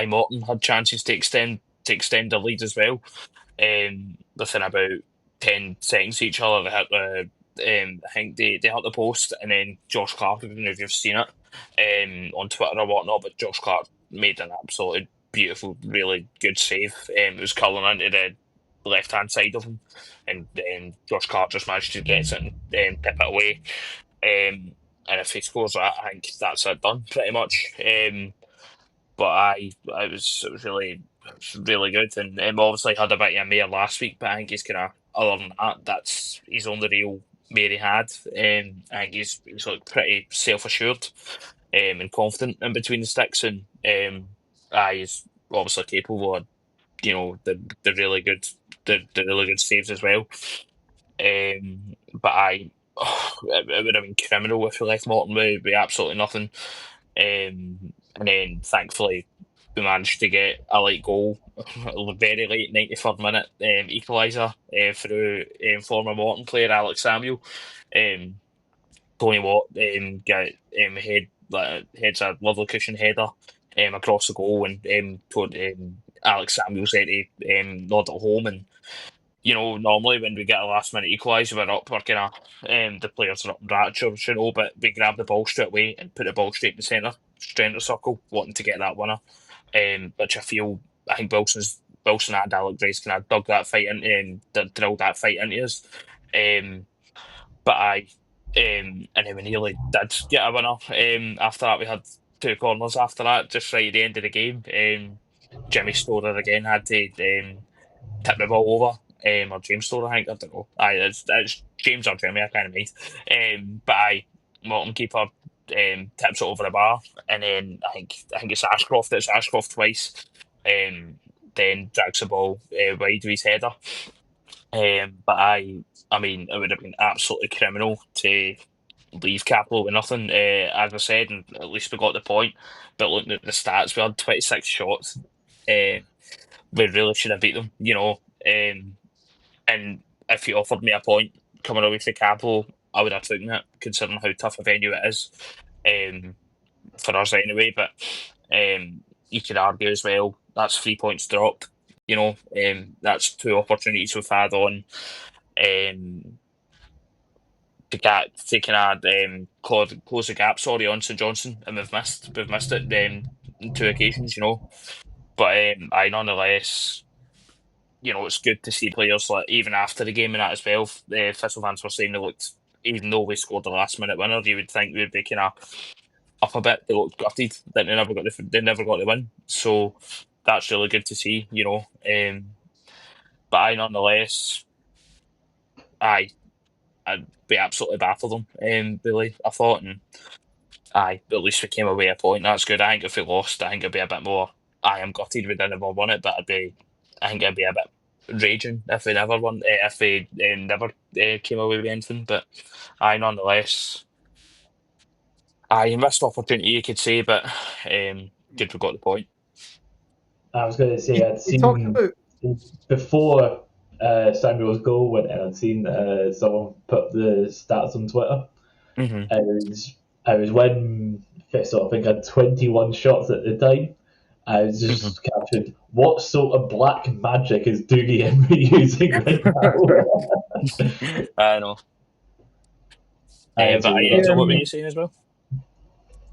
Morton had chances to extend the lead as well. Within about 10 seconds each other, they hit I think they hit the post, and then Josh Clark, I don't know if you've seen it on Twitter or whatnot, but Josh Clark made an absolutely beautiful, really good save. It was curling into the left hand side of him, and then Josh Clark just managed to get it and tip it away. And if he scores that, I think that's it done pretty much. But it was really good, and obviously had a bit of a mare last week. But I think he's kind of other than that, that's his only real mare he had. I think he's looked pretty self assured, and confident in between the sticks, and he's obviously capable of the really good the really good saves as well. But it would have been criminal if we left Morton with absolutely nothing. And then thankfully we managed to get a late goal, very late 93rd minute equaliser through former Morton player Alex Samuel. Tony Watt heads a lovely cushion header across the goal, and Alex Samuel said to nod at home. And normally when we get a last minute equaliser, we're kind of the players are up in raptures, but we grab the ball straight away and put the ball straight in the centre circle, wanting to get that winner. Which I think Wilson and Alec Grace kind of dug that fight in and drilled that fight into us. And then we nearly did get a winner. After that, we had two corners after that, just right at the end of the game. Jimmy Storer again had to tip the ball over. Or James Storer, I think, I don't know. It's James or Jimmy, I kind of mind. But Morton keeper tips it over the bar, and then I think it's Ashcroft. It's Ashcroft twice. Then drags the ball wide with his header. But I mean, it would have been absolutely criminal to leave Capital with nothing. As I said, and at least we got the point. But looking at the stats, we had 26 shots. We really should have beat them, and if you offered me a point coming away from Capital, I would have taken it, considering how tough a venue it is for us anyway. But you could argue as well, that's 3 points dropped. That's two opportunities we've had on to kind of close the gap. Sorry, on St Johnstone, and we've missed it on two occasions. But nonetheless, it's good to see players even after the game and that as well. The Thistle fans were saying they looked, even though we scored the last minute winner, you would think we'd be kind of up a bit. They looked gutted that they never got the win. So that's really good to see, But nonetheless, I'd be absolutely baffled them, really, I thought. And but at least we came away a point. That's good. I think if we lost, I think it'd be a bit more. I am gutted we didn't have won it, but I think it'd be a bit raging if we never won. If we never came away with anything. But nonetheless, missed opportunity, you could say, but good we got the point. I was going to say, I'd You talked seen about before Samuel's goal went in, I'd seen someone put the stats on Twitter. I was when Thistle, I think, had 21 shots at the time. I was just captured, what sort of black magic is Dougie Emery using right now? I know. But Enzo, what were you saying as well?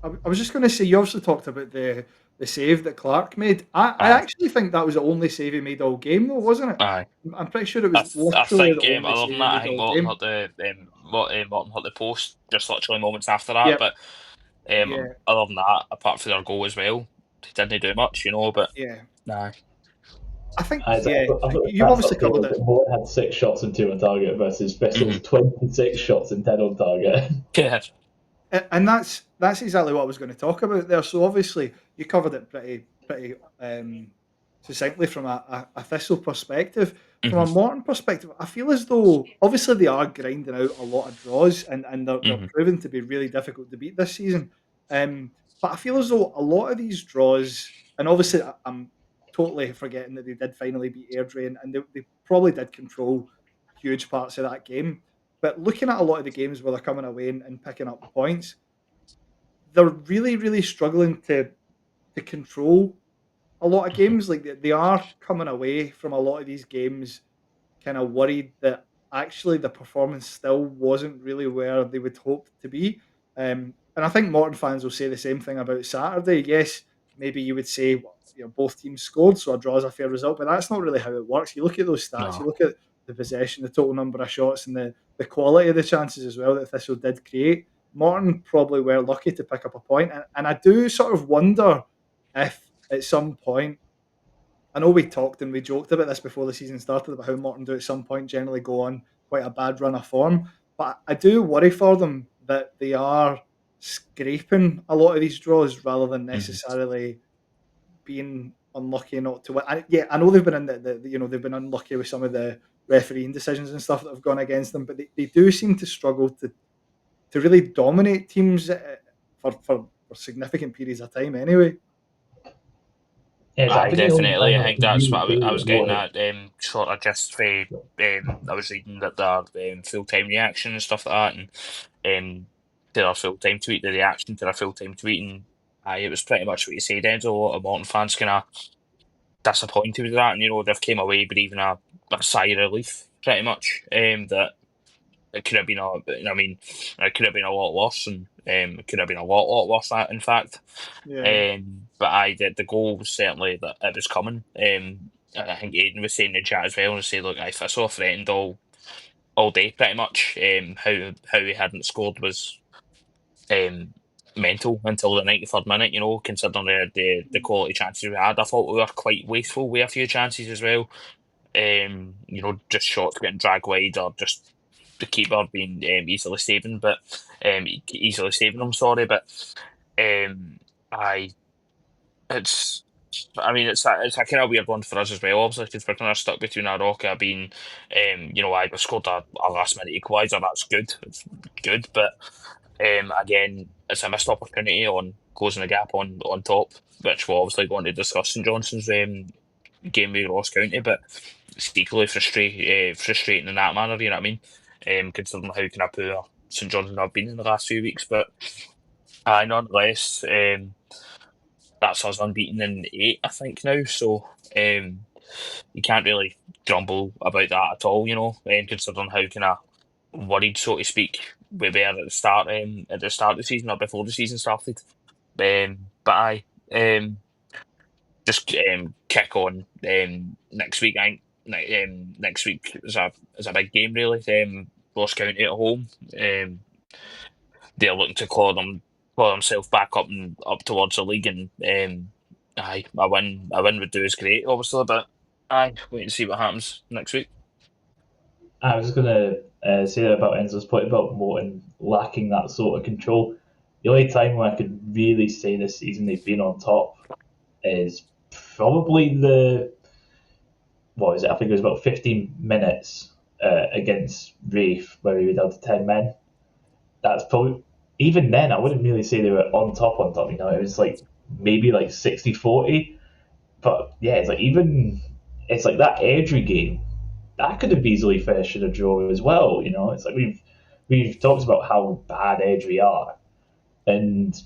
I was just going to say, you obviously talked about the save that Clark made. I actually think that was the only save he made all game, though, wasn't it? Aye. I'm pretty sure it was I think the only other save than he that, I made think all Morton game. hit the post just literally moments after that. Yep. But Yeah. other than that, apart from their goal as well, he didn't do much, But Yeah. nah. I think, I've you've obviously covered it. Morton had 6 shots and 2 on target versus Thistle's 26 shots and 10 on target. Yeah. And that's exactly what I was going to talk about there. So obviously you covered it pretty succinctly from a Thistle perspective. From a Mm-hmm. Morton perspective, I feel as though obviously they are grinding out a lot of draws and they're Mm-hmm. proving to be really difficult to beat this season. But I feel as though a lot of these draws, and obviously I'm totally forgetting that they did finally beat Airdrie and they probably did control huge parts of that game. But looking at a lot of the games where they're coming away and picking up the points, they're really, really struggling to control a lot of games. Like they are coming away from a lot of these games kind of worried that actually the performance still wasn't really where they would hope to be. And I think Morton fans will say the same thing about Saturday. Yes, maybe you would say well, both teams scored, so a draw is a fair result, but that's not really how it works. You look at those stats, you No. look at the possession, the total number of shots, and the quality of the chances as well that Thistle did create. Morton probably were lucky to pick up a point, and I do sort of wonder if at some point I know we talked and we joked about this before the season started about how Morton do at some point generally go on quite a bad run of form. But I do worry for them that they are scraping a lot of these draws rather than Mm-hmm. necessarily being unlucky not to win. Yeah, I know they've been in they've been unlucky with some of the refereeing decisions and stuff that have gone against them, but they do seem to struggle to really dominate teams for significant periods of time anyway. Yeah, so I Aye, think the only definitely. time I I think can that's really what I say was getting what at. Sort of just for I was reading that their full time reaction and stuff like that, and to their full time tweet, the reaction to their full time tweet, and aye, it was pretty much what you said. Enzo, a lot of Morton fans kind of disappointed with that, and they've came away breathing a sigh of relief, pretty much. That it could have been I mean, it could have been a lot worse, and it could have been a lot worse. In fact. Yeah. But the goal was certainly that it was coming. I think Aidan was saying in the chat as well, and say, look, I saw threatened all day pretty much. How he hadn't scored was um, mental until the 93rd minute. Considering the quality chances we had, I thought we were quite wasteful with a few chances as well. Just shots getting dragged wide or just the keeper being easily saving them. Sorry, but I it's it's a kind of weird one for us as well, obviously, because we're kind of stuck between a rock of being, we scored a last minute equaliser. That's good, it's good, but again, it's a missed opportunity on closing the gap on top, which we're obviously going to discuss in Johnson's game with Ross County, but it's equally frustrating in that manner. You know what I mean? Considering how kind of poor St Johnstone have been in the last few weeks, but nonetheless, that's us unbeaten in 8, I think now. So you can't really grumble about that at all, considering how kind of worried, so to speak, we were at the start of the season or before the season started. But I just kick on next week. I think next week is a big game really. Ross County at home. They're looking to claw themselves back up and up towards the league, and aye, a win would do us great, obviously. But aye, wait and see what happens next week. I was going to say that about Enzo's point about Morton lacking that sort of control. The only time where I could really say this season they've been on top is probably what was it? I think it was about 15 minutes against Rafe where we were down to 10 men. That's probably, even then, I wouldn't really say they were on top. It was like maybe like 60-40. But yeah, it's like that Airdrie game that could have easily finished in a draw as well. It's like we've talked about how bad Airdrie are, and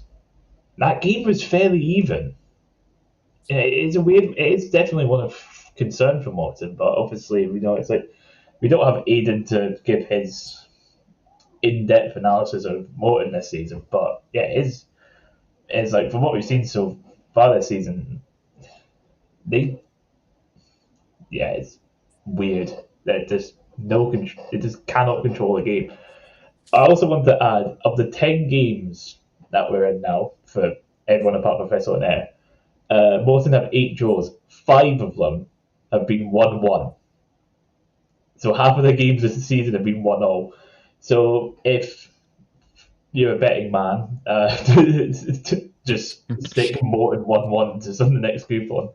that game was fairly even. It is definitely one of concern for Morton, but obviously we know it's like we don't have Aidan to give his in-depth analysis of Morton this season. But yeah, it's like from what we've seen so far this season, they it's weird. That just no it just cannot control the game. I also want to add of the 10 games that we're in now for everyone apart from Professor and Air, Morton have 8 draws. 5 of them have been 1-1. So half of the games this season have been 1-0. So if you're a betting man, just stick Morton 1-1 to some of the next group on.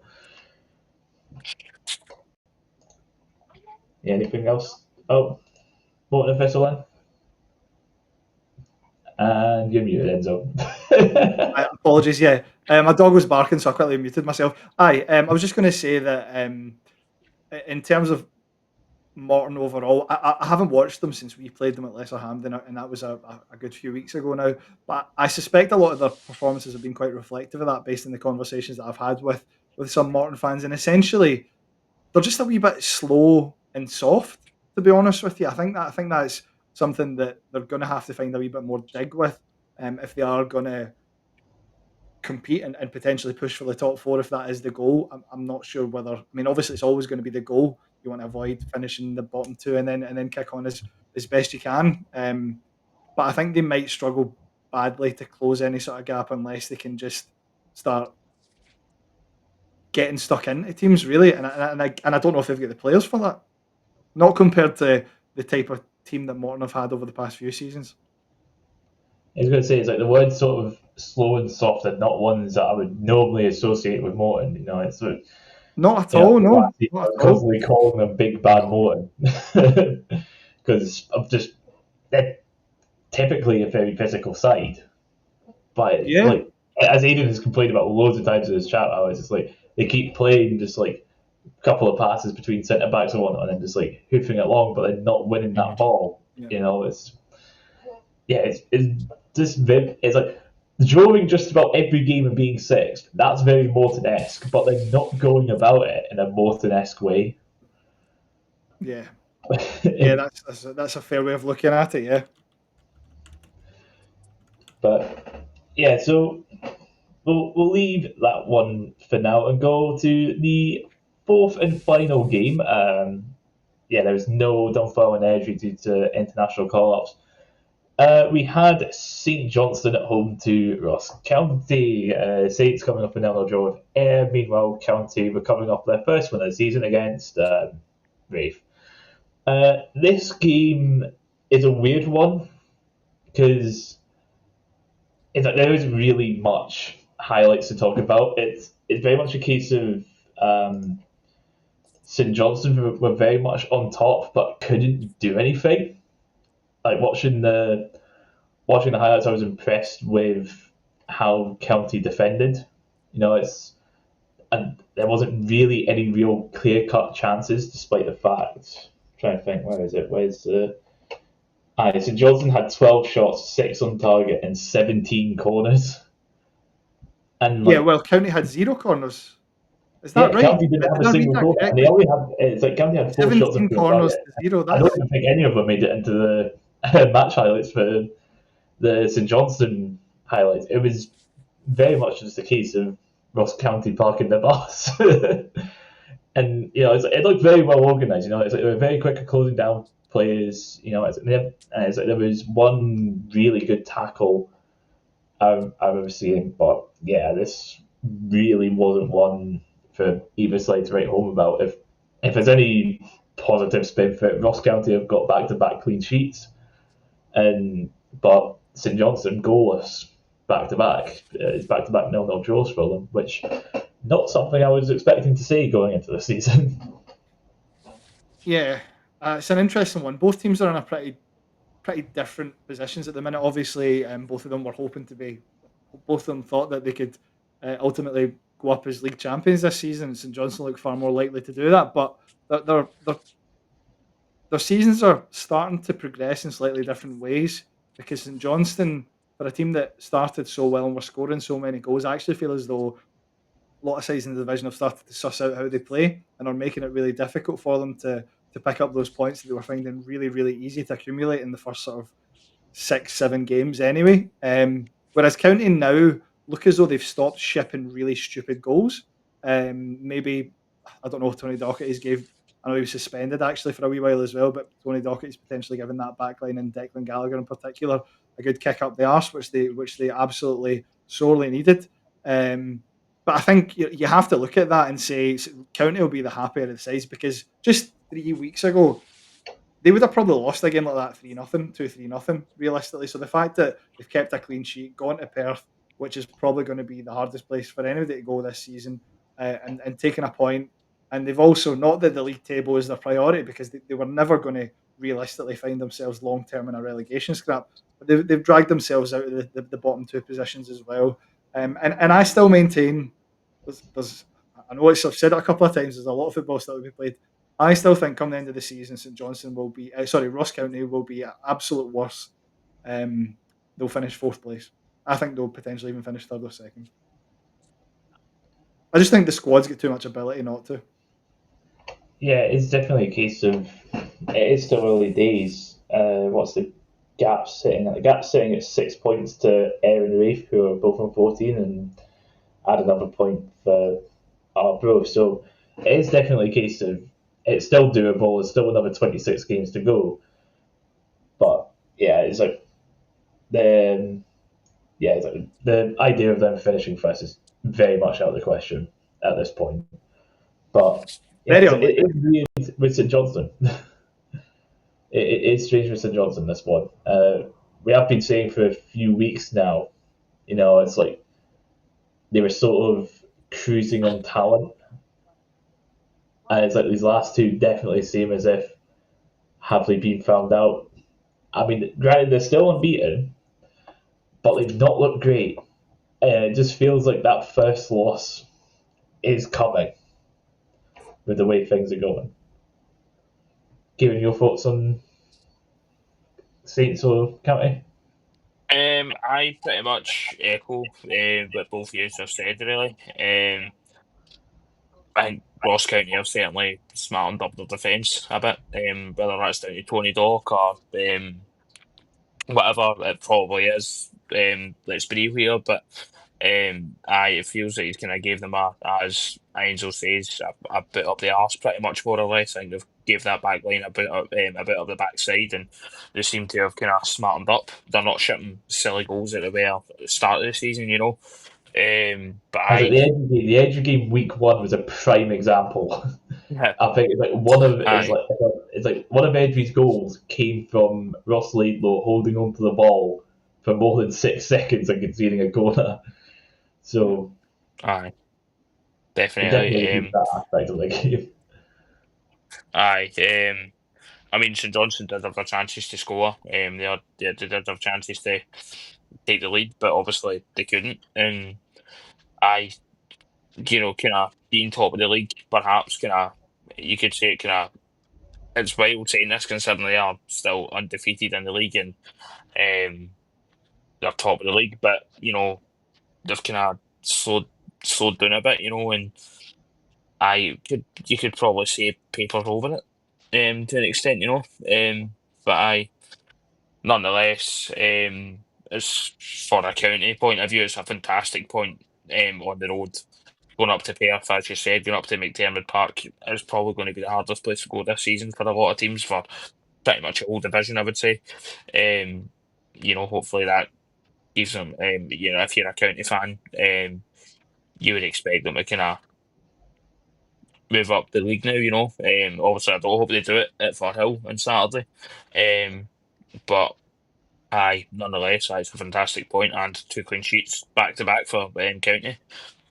Yeah, anything else? Oh, Morton official in. And you're muted, Enzo. Apologies, yeah. My dog was barking, so I quickly muted myself. I was just going to say that in terms of Morton overall, I haven't watched them since we played them at Lesser Hampden, and that was a good few weeks ago now. But I suspect a lot of their performances have been quite reflective of that, based on the conversations that I've had with some Morton fans. And essentially, they're just a wee bit slow and soft, to be honest with you. I think that's something that they're going to have to find a wee bit more dig with, if they are going to compete and potentially push for the top four. If that is the goal, I'm not sure whether. I mean, obviously, it's always going to be the goal. You want to avoid finishing the bottom two and then kick on as best you can. But I think they might struggle badly to close any sort of gap unless they can just start getting stuck into teams, really. And I don't know if they've got the players for that. Not compared to the type of team that Morton have had over the past few seasons. I was going to say, it's like the words sort of slow and soft are not ones that I would normally associate with Morton. It's sort of, Not at all, no, last season I not was at all. constantly calling them Big Bad Morton because of just they're typically a very physical side, but Yeah, like as Aidan has complained about loads of times in his chat hours, it's like they keep playing just like a couple of passes between centre backs and whatnot, and then just like hoofing it long, but then not winning that ball. yeah. It's it's just it's like drawing just about every game and being sixth. That's very Morton-esque, but they're not going about it in a Morton-esque way. Yeah, yeah, that's a fair way of looking at it. Yeah, But yeah, so we'll leave that one for now and go to the fourth and final game. Yeah, there was no Dunfermline injury due to international call-ups. We had St Johnstone at home to Ross County. Saints coming up in 0 draw with Ayr. Meanwhile, County were coming off their first win of the season against Rafe. This game is a weird one because there isn't really much highlights to talk about. It's very much a case of St Johnstone were very much on top but couldn't do anything. Like watching the highlights, I was impressed with how County defended. And there wasn't really any real clear cut chances, despite the fact. I'm trying to think, where is it? Where's the? St Johnstone had 12 shots, 6 on target, and 17 corners. And yeah. Well, County had 0 corners. Is that yeah, right? County didn't have Did a I read single that corner, and they correctly? only had. It's like County had 4 shots on 17 corners target. to 0. I don't That's even think any of them made it into the match highlights for the St Johnstone highlights. It was very much just a case of Ross County parking their bus. And it looked very well organised. It's like they were very quick at closing down players. It's like there was one really good tackle I remember seeing, but yeah, this really wasn't one for either side to write home about. If there's any positive spin for it, Ross County have got back-to-back clean sheets, but St Johnstone goalless back-to-back. It's back-to-back 0-0 draws for them, which not something I was expecting to see going into the season. yeah. It's an interesting one. Both teams are in a pretty different positions at the minute. Obviously, both of them were hoping to be. Both of them thought that they could ultimately go up as league champions this season. St Johnstone look far more likely to do that, but their seasons are starting to progress in slightly different ways because St Johnstone, for a team that started so well and were scoring so many goals, I actually feel as though a lot of sides in the division have started to suss out how they play and are making it really difficult for them to pick up those points that they were finding really, really easy to accumulate in the first sort of 6, 7 games anyway. Whereas County now look as though they've stopped shipping really stupid goals. Maybe I don't know if Tony Docherty's gave. I know he was suspended actually for a wee while as well, but Tony Docherty's potentially given that backline and Declan Gallagher in particular a good kick up the arse, which they absolutely sorely needed. Um, but I think you have to look at that and say County will be the happier of the sides because just 3 weeks ago they would have probably lost a game like that 3-0, 2-3-0, realistically. So the fact that they've kept a clean sheet, gone to Perth, which is probably going to be the hardest place for anybody to go this season, and taking a point And they've also, not that the league table is their priority, because they were never going to realistically find themselves long term in a relegation scrap, but they've dragged themselves out of the bottom two positions as well. And I still maintain there's I know I've said it a couple of times. There's a lot of football still to be played. I still think come the end of the season, St Johnstone will be Ross County will be at absolute worst. They'll finish fourth place. I think they'll potentially even finish third or second. I just think the squad's got too much ability not to. Yeah, it's definitely a case of it is still early days. What's the gap sitting at? The gap sitting at 6 points to Ayr and Rafe, who are both on 14, and add another point for Arbroath. So it is definitely a case of it's still doable. There's still another 26 games to go. But yeah, it's like the idea of them finishing first is very much out of the question at this point. But yeah, Very it unlikely. is weird with St Johnstone. It is strange with St Johnstone, this one. We have been saying for a few weeks now, it's like they were sort of cruising on talent. And it's like these last two definitely seem as if have they been found out. I mean, granted, they're still unbeaten, but they've not looked great. And it just feels like that first loss is coming with the way things are going. Given your thoughts on Saints or County? I pretty much echo what both of you have said, really. I think Ross County have certainly smartened up their defence a bit, whether that's down to Tony Dock or whatever it probably is. Let's be real here, but it feels like he's kind of gave them as Enzo says, a bit up the arse, pretty much more or less. I think they've gave that back line a bit of the backside, and they seem to have kind of smartened up. They're not shipping silly goals that they were at the start of the season, But As at I, the Edge game week one was a prime example. I think it's like aye, it's like one of Edry's goals came from Ross Laidlaw holding onto the ball for more than 6 seconds and conceding a corner. So aye, it definitely definitely, needs that aspect of the game. aye. I mean, St Johnstone did have their chances to score. They did have chances to take the lead, but obviously they couldn't. And I, kind of being top of the league, perhaps, you could say it's wild saying this considering they are still undefeated in the league and um, they're top of the league, but they've kind of slowed down a bit, and you could probably say paper over it, to an extent, but nonetheless, as for a county point of view, it's a fantastic point on the road. Going up to Perth, as you said, going up to McDermott Park is probably going to be the hardest place to go this season for a lot of teams for pretty much a whole division, I would say. Um, hopefully that gives them, if you're a county fan, you would expect them to kind of move up the league now, Obviously, I don't hope they do it at Firhill on Saturday. But aye, nonetheless, it's a fantastic point and two clean sheets back to back for County.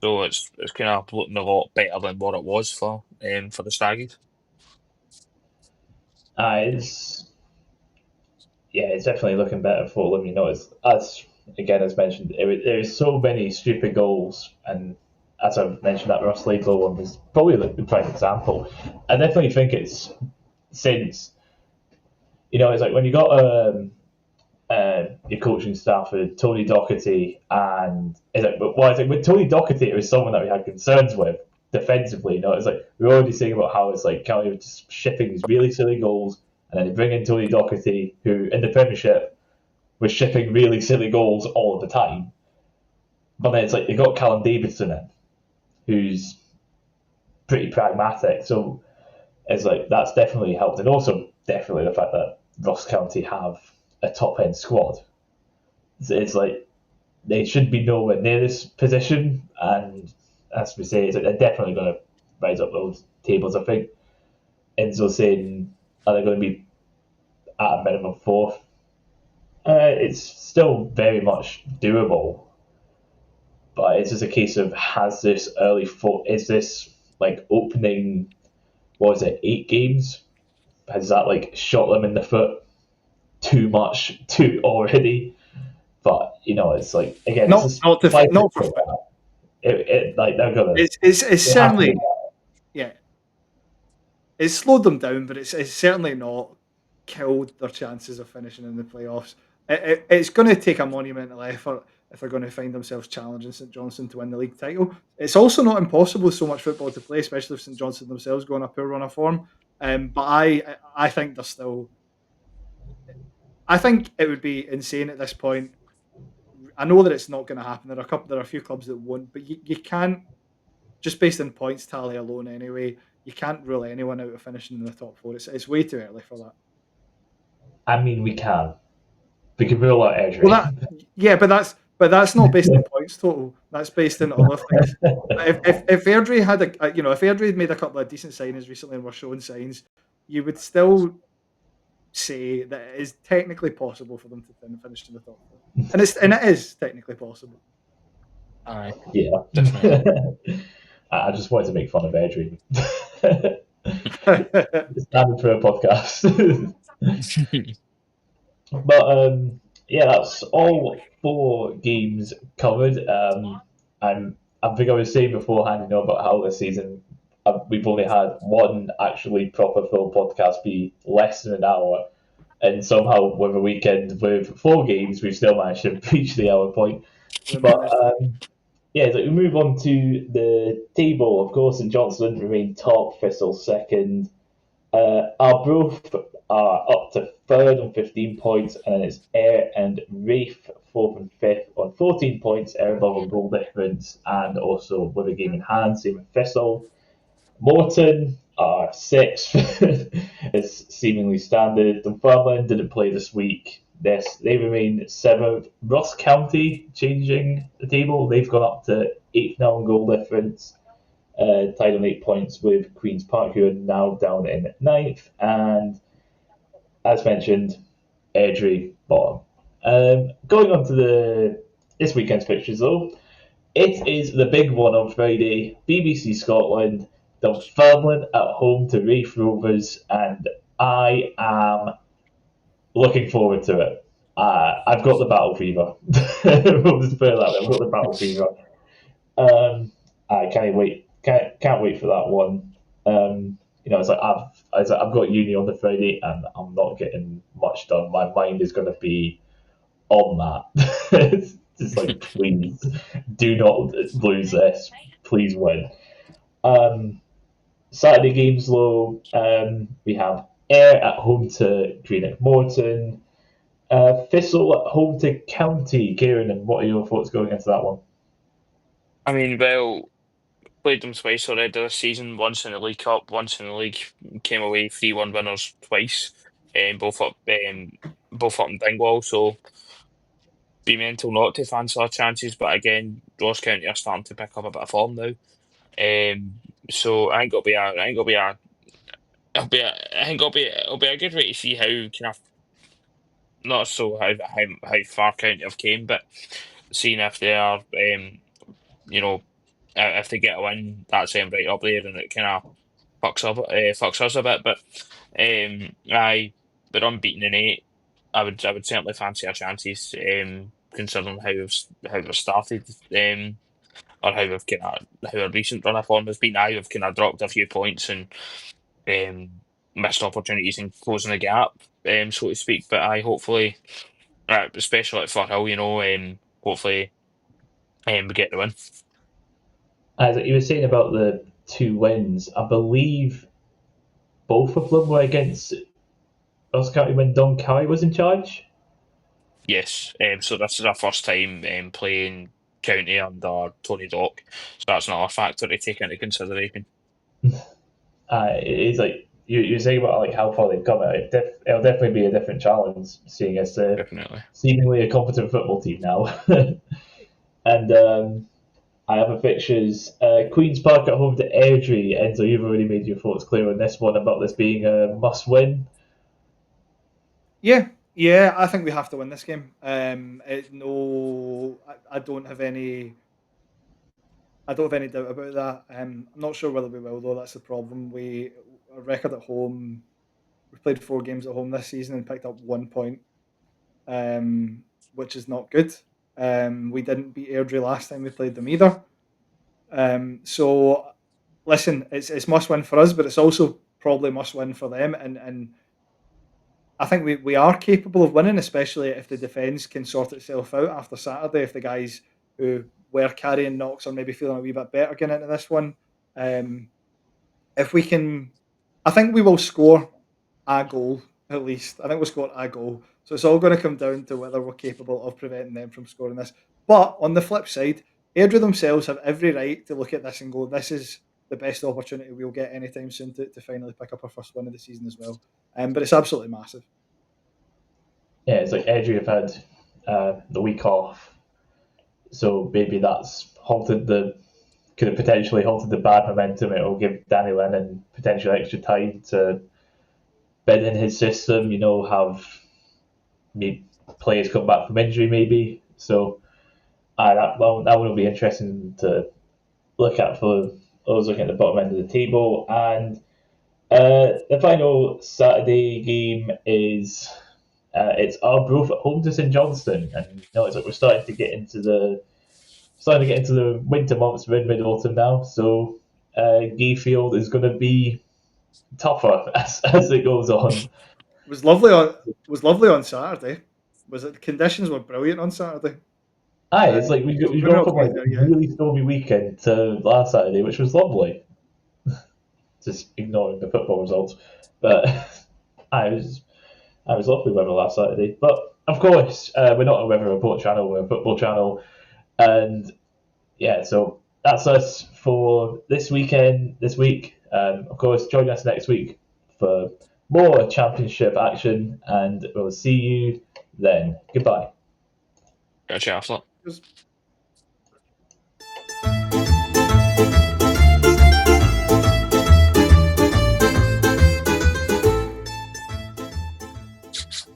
So it's kind of looking a lot better than what it was for the Staggies. It's it's definitely looking better for them. As mentioned, there was so many stupid goals, and as I've mentioned, that Ross Laidlaw one was probably the prime example. I definitely think it's since it's like when you got your coaching staff with Tony Docherty, and it's like with Tony Docherty, it was someone that we had concerns with defensively. It's like we were already saying about how it's like County just shipping these really silly goals, and then they bring in Tony Docherty, who in the Premiership was shipping really silly goals all of the time. But then it's like they got Callum Davidson in, who's pretty pragmatic. So it's like that's definitely helped, and also definitely the fact that Ross County have a top end squad. It's like they should be nowhere near this position, and as we say, it's like they're definitely going to rise up those tables. I think Enzo saying are they going to be at a minimum fourth? It's still very much doable, but it's just a case of is this like opening, what was it, 8 games? Has that like shot them in the foot too much too already? But it's like, again, it's just Not for foot. like they're gonna. It's They have to certainly, do that. yeah. It's slowed them down, but it's certainly not killed their chances of finishing in the playoffs. It's going to take a monumental effort if they're going to find themselves challenging St Johnstone to win the league title. It's also not impossible, so much football to play, especially if St Johnstone themselves go on a poor run of form. But I think they're still. I think it would be insane at this point. I know that it's not going to happen. There are a few clubs that won't, but you can't, just based on points tally alone anyway, you can't rule anyone out of finishing in the top four. It's way too early for that. I mean, we can. We can rule out Well, Edgery. but that's not based on points total. That's based on other things. If Airdrie had if Airdrie had made a couple of decent signings recently and were showing signs, you would still say that it is technically possible for them to finish in the top four, and it is technically possible. Aye, Yeah. definitely. I just wanted to make fun of Edgery. Standard for a podcast. But yeah, that's all 4 games covered. I think I was saying beforehand, about how this season we've only had one actually proper full podcast be less than an hour, and somehow with a weekend with 4 games, we've still managed to reach the hour point. But yeah, so we move on to the table. Of course, St Johnstone remain top, Thistle second. Arbroath are up to third on 15 points, and then it's Ayr and Rafe fourth and fifth on 14 points. Ayr above on goal difference, and also with a game in hand, same with Thistle. Morton are sixth. It's seemingly standard. Dunfermline didn't play this week. They remain seventh. Ross County changing the table. They've gone up to eighth now on goal difference. Tied on 8 points with Queen's Park, who are now down in ninth. And as mentioned, Airdrie bottom. Going on to this weekend's fixtures, though, it is the big one on Friday. BBC Scotland, Dunfermline at home to Rafe Rovers, and I am looking forward to it. I've got the battle fever. We'll just put it that way. I've got the battle fever. I can't wait. Can't wait for that one. It's like I've got uni on the Friday, and I'm not getting much done. My mind is going to be on that. It's just like, please do not lose this. Please win. Saturday games, though, we have Ayr at home to Greenock Morton. Thistle at home to County. Kieran, and what are your thoughts going into that one? I mean, well, played them twice already this season. Once in the League Cup, once in the league. Came away 3-1 winners twice, both up in Dingwall. So be mental not to fancy our chances. But again, Ross County are starting to pick up a bit of form now. So I think it'll be a good way to see how kind of not so how far County have came, but seeing if they are if they get a win, that's right up there, and it kind of fucks us a bit. But they're unbeaten in 8. I would certainly fancy our chances, considering how we've started, or how our recent run of form has been. We've kind of dropped a few points and um, missed opportunities in closing the gap, so to speak. But hopefully, especially at Firhill, hopefully, we get the win. As you were saying about the 2 wins, I believe both of them were against Ross County when Don Cowie was in charge. Yes, so this is our first time playing County under Tony Dock, so that's another factor to take into consideration. It's like you're saying about like how far they've come. It'll definitely be a different challenge, seeing as Definitely. seemingly a competent football team now. And I have a fixtures. Queen's Park at home to Airdrie. Enzo, you've already made your thoughts clear on this one about this being a must-win. Yeah, I think we have to win this game. I don't have any I don't have any doubt about that. I'm not sure whether we will though. That's the problem. Our record at home. We played 4 games at home this season and picked up 1 point, which is not good. We didn't beat Airdrie last time we played them either. So listen, it's must win for us, but it's also probably must win for them. And I think we are capable of winning, especially if the defence can sort itself out after Saturday. If the guys who were carrying knocks are maybe feeling a wee bit better getting into this one, if we can, I think we will score a goal at least. I think we'll score a goal. So it's all going to come down to whether we're capable of preventing them from scoring this. But on the flip side, Airdrie themselves have every right to look at this and go, this is the best opportunity we'll get anytime soon to finally pick up our first win of the season as well. But it's absolutely massive. Yeah, it's like Edry have had the week off, so maybe that's could have potentially halted the bad momentum. It will give Danny Lennon potentially extra time to bed in his system. Have maybe players come back from injury, maybe. So that one will be interesting to look at for those looking at the bottom end of the table. And the final Saturday game is it's Arbroath at home to St Johnstone, and it's like we're starting to get into the winter months. We're in mid autumn now, so Gayfield is going to be tougher as it goes on. It was lovely on Saturday. Was it the conditions were brilliant on Saturday? Aye, it's like we Maybe go not from quite like there a yet. really stormy weekend to last Saturday, which was lovely. Just ignoring the football results, but I was lovely weather last Saturday. But of course, we're not a weather report channel; we're a football channel, and yeah, so that's us for this week. Of course, join us next week for more championship action, and we'll see you then. Goodbye. Catch you after. It was